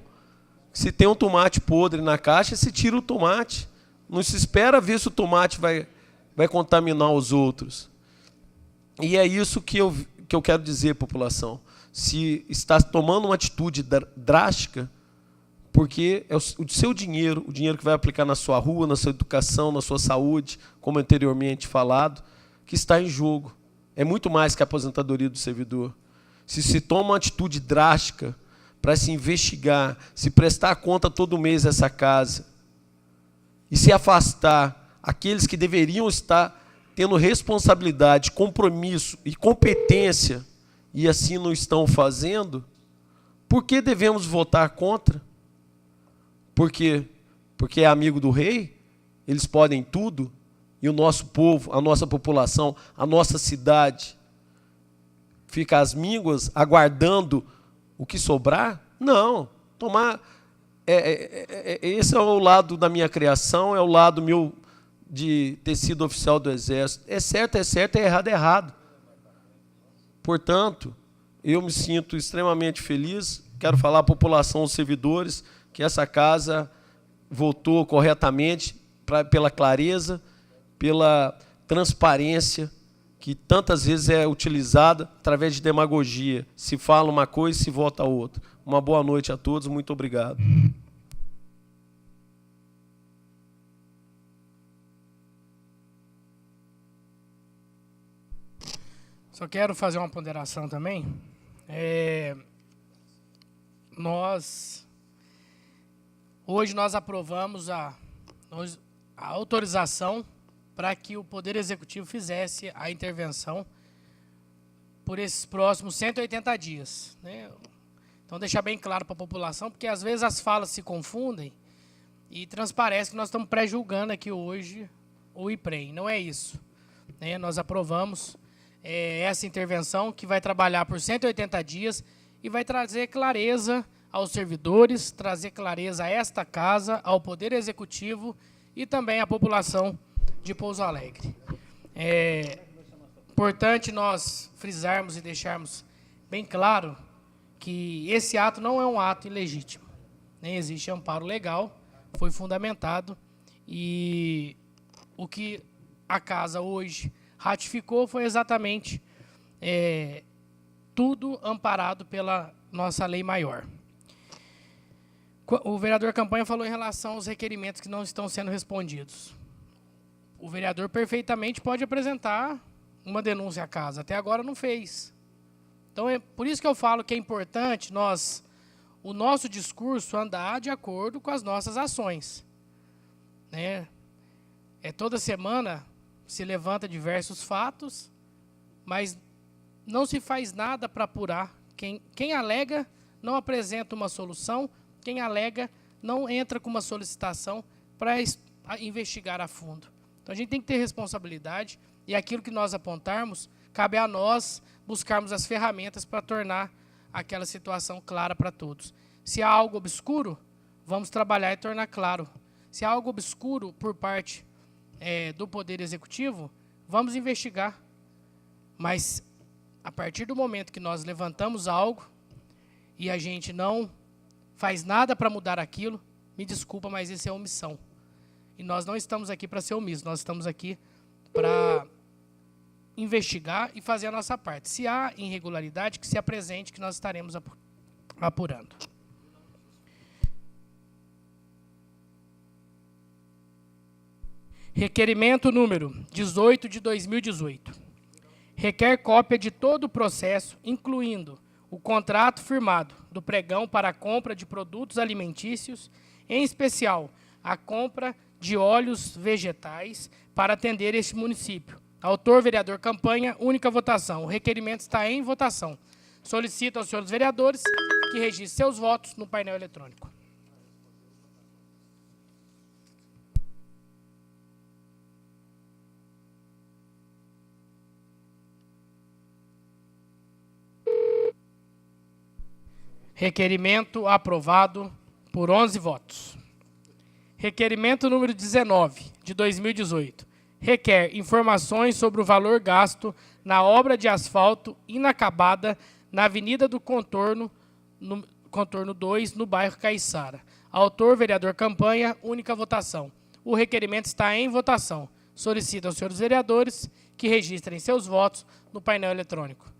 se tem um tomate podre na caixa, se tira o tomate. Não se espera ver se o tomate vai contaminar os outros. E é isso que eu quero dizer, população. Se está tomando uma atitude drástica, porque é o seu dinheiro, o dinheiro que vai aplicar na sua rua, na sua educação, na sua saúde, como anteriormente falado, que está em jogo. É muito mais que a aposentadoria do servidor. Se toma uma atitude drástica para se investigar, se prestar conta todo mês dessa casa, e se afastar aqueles que deveriam estar tendo responsabilidade, compromisso e competência, e assim não estão fazendo, por que devemos votar contra? Por quê? Porque é amigo do rei? Eles podem tudo? E o nosso povo, a nossa população, a nossa cidade fica às mínguas, aguardando o que sobrar? Não. Esse é o lado da minha criação, é o lado meu de ter sido oficial do Exército. É certo, é errado, é errado. Portanto, eu me sinto extremamente feliz, quero falar à população, aos servidores, que essa casa votou corretamente pela clareza, pela transparência que tantas vezes é utilizada através de demagogia. Se fala uma coisa e se vota outra. Uma boa noite a todos, muito obrigado. Só quero fazer uma ponderação também. Hoje nós aprovamos a autorização para que o Poder Executivo fizesse a intervenção por esses próximos 180 dias. Né? Então, deixar bem claro para a população, porque às vezes as falas se confundem e transparece que nós estamos pré-julgando aqui hoje o IPREM. Não é isso. Né? Nós aprovamos essa intervenção que vai trabalhar por 180 dias e vai trazer clareza aos servidores, trazer clareza a esta casa, ao Poder Executivo e também à população de Pouso Alegre. É importante nós frisarmos e deixarmos bem claro que esse ato não é um ato ilegítimo. Nem existe amparo legal, foi fundamentado, e o que a casa hoje ratificou foi exatamente tudo amparado pela nossa lei maior. O vereador Campanha falou em relação aos requerimentos que não estão sendo respondidos. O vereador perfeitamente pode apresentar uma denúncia à casa. Até agora não fez. Então, é por isso que eu falo que é importante o nosso discurso andar de acordo com as nossas ações. Né? Toda semana se levanta diversos fatos, mas não se faz nada para apurar. Quem alega não apresenta uma solução, quem alega não entra com uma solicitação para investigar a fundo. Então, a gente tem que ter responsabilidade e aquilo que nós apontarmos, cabe a nós buscarmos as ferramentas para tornar aquela situação clara para todos. Se há algo obscuro, vamos trabalhar e tornar claro. Se há algo obscuro por parte do Poder Executivo, vamos investigar. Mas, a partir do momento que nós levantamos algo e a gente não faz nada para mudar aquilo, me desculpa, mas isso é omissão. E nós não estamos aqui para ser omissos, nós estamos aqui para investigar e fazer a nossa parte. Se há irregularidade, que se apresente, que nós estaremos apurando. Requerimento número 18 de 2018. Requer cópia de todo o processo, incluindo o contrato firmado do pregão para a compra de produtos alimentícios, em especial a compra de óleos vegetais para atender este município. Autor, vereador Campanha, única votação. O requerimento está em votação. Solicito aos senhores vereadores que registrem seus votos no painel eletrônico. Requerimento aprovado por 11 votos. Requerimento número 19, de 2018. Requer informações sobre o valor gasto na obra de asfalto inacabada na Avenida do Contorno, Contorno 2, no bairro Caiçara. Autor, vereador Campanha, única votação. O requerimento está em votação. Solicito aos senhores vereadores que registrem seus votos no painel eletrônico.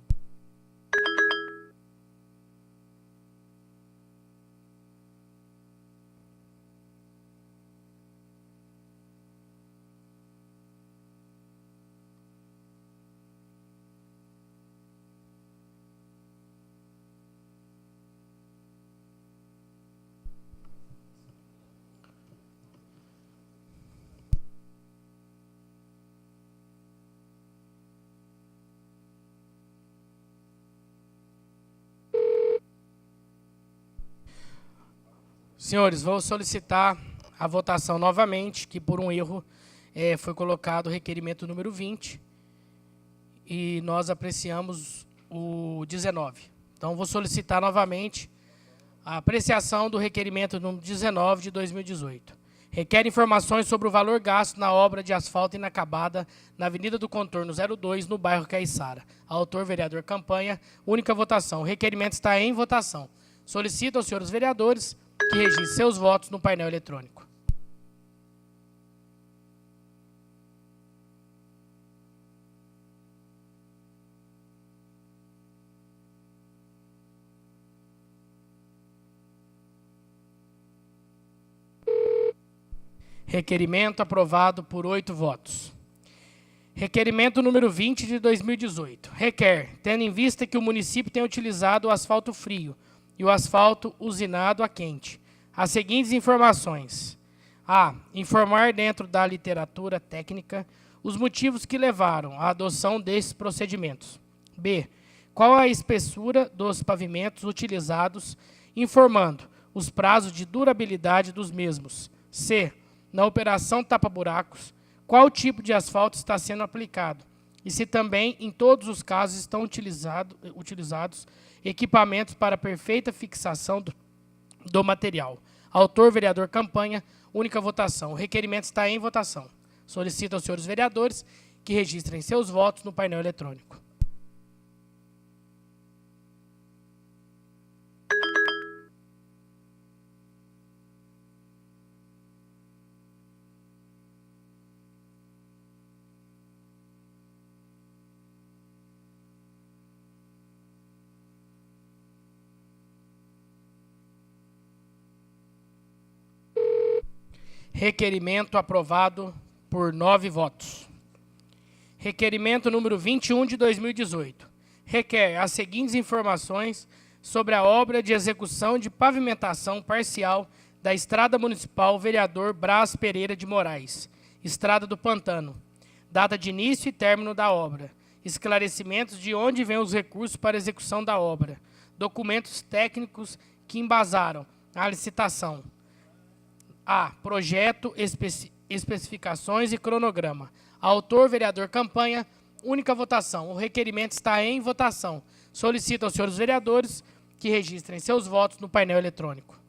Senhores, vou solicitar a votação novamente, que por um erro foi colocado o requerimento número 20 e nós apreciamos o 19. Então, vou solicitar novamente a apreciação do requerimento número 19 de 2018. Requer informações sobre o valor gasto na obra de asfalto inacabada na Avenida do Contorno 02, no bairro Caiçara. Autor, vereador Campanha, única votação. O requerimento está em votação. Solicito aos senhores vereadores que registrem seus votos no painel eletrônico. Requerimento aprovado por 8 votos. Requerimento número 20 de 2018. Requer, tendo em vista que o município tem utilizado o asfalto frio e o asfalto usinado a quente, as seguintes informações. A. Informar dentro da literatura técnica os motivos que levaram à adoção desses procedimentos. B. Qual a espessura dos pavimentos utilizados, informando os prazos de durabilidade dos mesmos. C. Na operação tapa-buracos, qual tipo de asfalto está sendo aplicado e se também, em todos os casos, estão utilizados equipamentos para perfeita fixação do material. Autor, vereador Campanha, única votação. O requerimento está em votação. Solicito aos senhores vereadores que registrem seus votos no painel eletrônico. Requerimento aprovado por 9 votos. Requerimento número 21 de 2018. Requer as seguintes informações sobre a obra de execução de pavimentação parcial da Estrada Municipal Vereador Brás Pereira de Moraes, Estrada do Pantano. Data de início e término da obra. Esclarecimentos de onde vêm os recursos para execução da obra. Documentos técnicos que embasaram a licitação. A. Projeto, especificações e cronograma. Autor, vereador Campanha, única votação. O requerimento está em votação. Solicito aos senhores vereadores que registrem seus votos no painel eletrônico.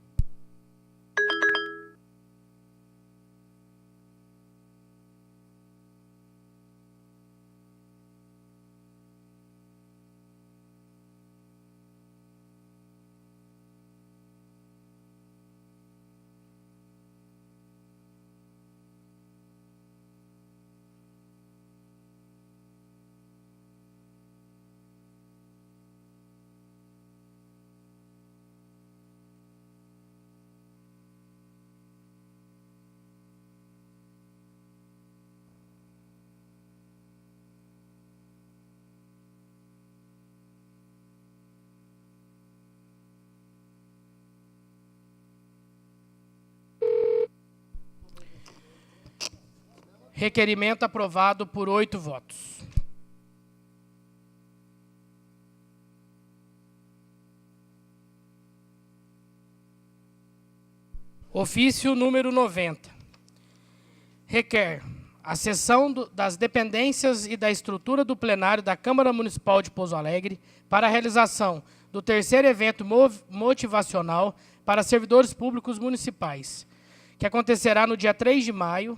Requerimento aprovado por 8 votos. Ofício número 90. Requer a cessão das dependências e da estrutura do plenário da Câmara Municipal de Pouso Alegre para a realização do terceiro evento motivacional para servidores públicos municipais, que acontecerá no dia 3 de maio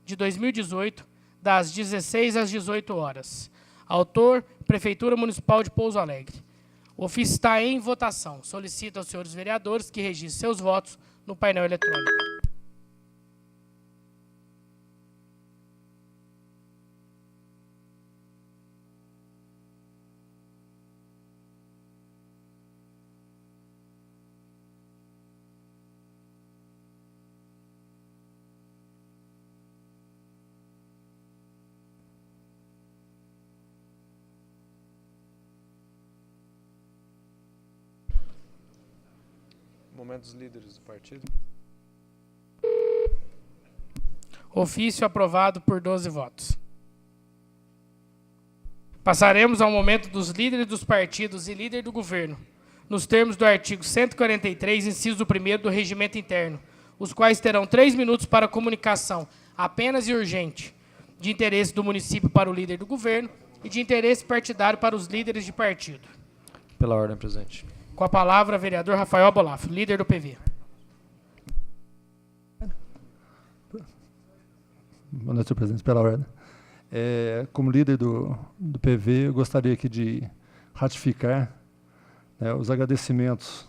de 2018, das 16 às 18 horas. Autor, Prefeitura Municipal de Pouso Alegre. O ofício está em votação. Solicito aos senhores vereadores que registrem seus votos no painel eletrônico. Momento dos líderes do partido. Ofício aprovado por 12 votos. Passaremos ao momento dos líderes dos partidos e líder do governo, nos termos do artigo 143, inciso 1º do Regimento Interno, os quais terão 3 minutos para comunicação apenas e urgente, de interesse do município para o líder do governo e de interesse partidário para os líderes de partido. Pela ordem, presidente. Com a palavra, vereador Rafael Abolafo, líder do PV. Boa noite, senhor presidente, pela ordem. Como líder do PV, eu gostaria aqui de ratificar, né, os agradecimentos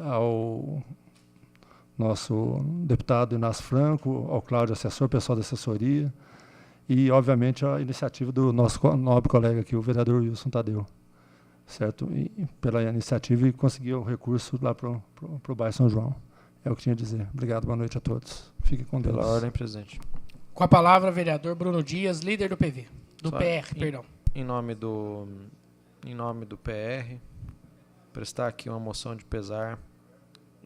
ao nosso deputado Inácio Franco, ao Cláudio, assessor, pessoal da assessoria, e, obviamente, a iniciativa do nosso nobre colega aqui, o vereador Wilson Tadeu, certo? E pela iniciativa e conseguir o recurso lá para o bairro São João. É o que tinha a dizer. Obrigado, boa noite a todos. Fiquem com Deus. Pela ordem, presidente. Com a palavra, vereador Bruno Dias, líder do PV. Do Só PR, perdão. Em nome do PR, prestar aqui uma moção de pesar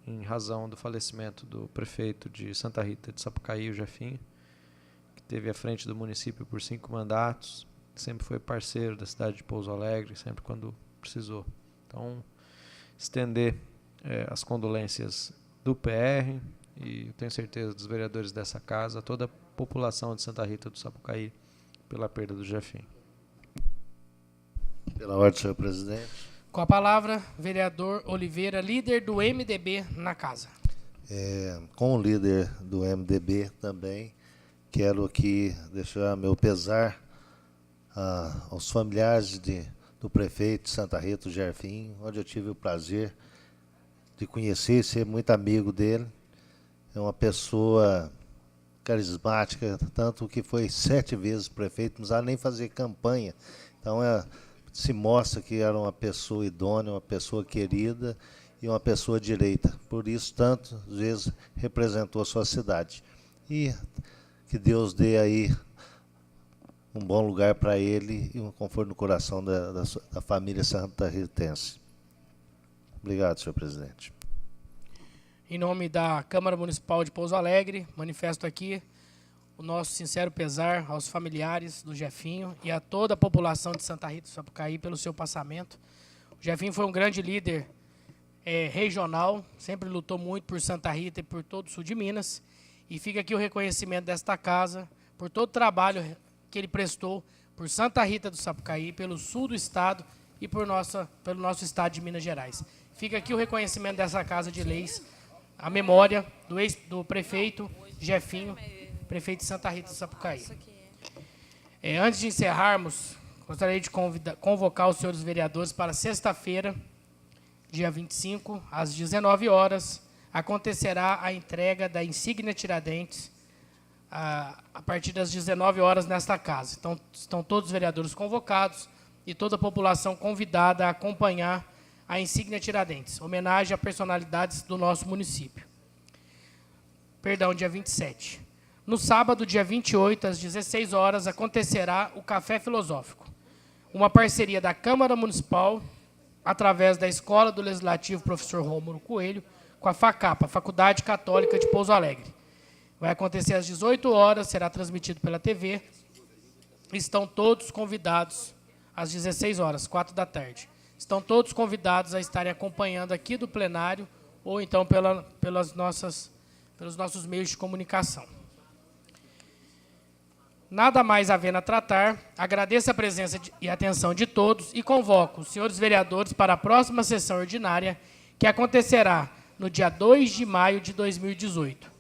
em razão do falecimento do prefeito de Santa Rita de Sapucaí, o Jefinho, que esteve à frente do município por 5 mandatos, sempre foi parceiro da cidade de Pouso Alegre, sempre quando precisou. Então, estender as condolências do PR e eu tenho certeza dos vereadores dessa casa, a toda a população de Santa Rita do Sapucaí, pela perda do Jefinho. Pela ordem, senhor presidente. Com a palavra, vereador Oliveira, líder do MDB na casa. Com o líder do MDB também, quero aqui deixar meu pesar aos familiares do prefeito de Santa Rita, o Jefinho, onde eu tive o prazer de conhecer e ser muito amigo dele. É uma pessoa carismática, tanto que foi 7 vezes prefeito, não precisava nem fazer campanha. Então, se mostra que era uma pessoa idônea, uma pessoa querida e uma pessoa direita. Por isso, tantas vezes representou a sua cidade. E que Deus dê aí um bom lugar para ele e um conforto no coração da família santarritense. Obrigado, senhor presidente. Em nome da Câmara Municipal de Pouso Alegre, manifesto aqui o nosso sincero pesar aos familiares do Jefinho e a toda a população de Santa Rita do Sapucaí pelo seu passamento. O Jefinho foi um grande líder regional, sempre lutou muito por Santa Rita e por todo o sul de Minas. E fica aqui o reconhecimento desta casa por todo o trabalho que ele prestou por Santa Rita do Sapucaí, pelo sul do estado e pelo nosso estado de Minas Gerais. Fica aqui o reconhecimento dessa Casa de Leis, a memória do prefeito Jefinho, prefeito de Santa Rita do Sapucaí. Antes de encerrarmos, gostaria de convocar os senhores vereadores para sexta-feira, dia 25, às 19 horas, acontecerá a entrega da insígnia Tiradentes a partir das 19 horas nesta casa. Então, estão todos os vereadores convocados e toda a população convidada a acompanhar a insígnia Tiradentes, homenagem a personalidades do nosso município. Perdão, dia 27. No sábado, dia 28, às 16 horas, acontecerá o Café Filosófico, uma parceria da Câmara Municipal, através da Escola do Legislativo Professor Rômulo Coelho, com a FACAP, a Faculdade Católica de Pouso Alegre. Vai acontecer às 18 horas, será transmitido pela TV. Estão todos convidados às 16 horas, 4 da tarde. Estão todos convidados a estarem acompanhando aqui do plenário ou então pelos nossos meios de comunicação. Nada mais havendo a tratar, agradeço a presença e atenção de todos e convoco os senhores vereadores para a próxima sessão ordinária, que acontecerá no dia 2 de maio de 2018.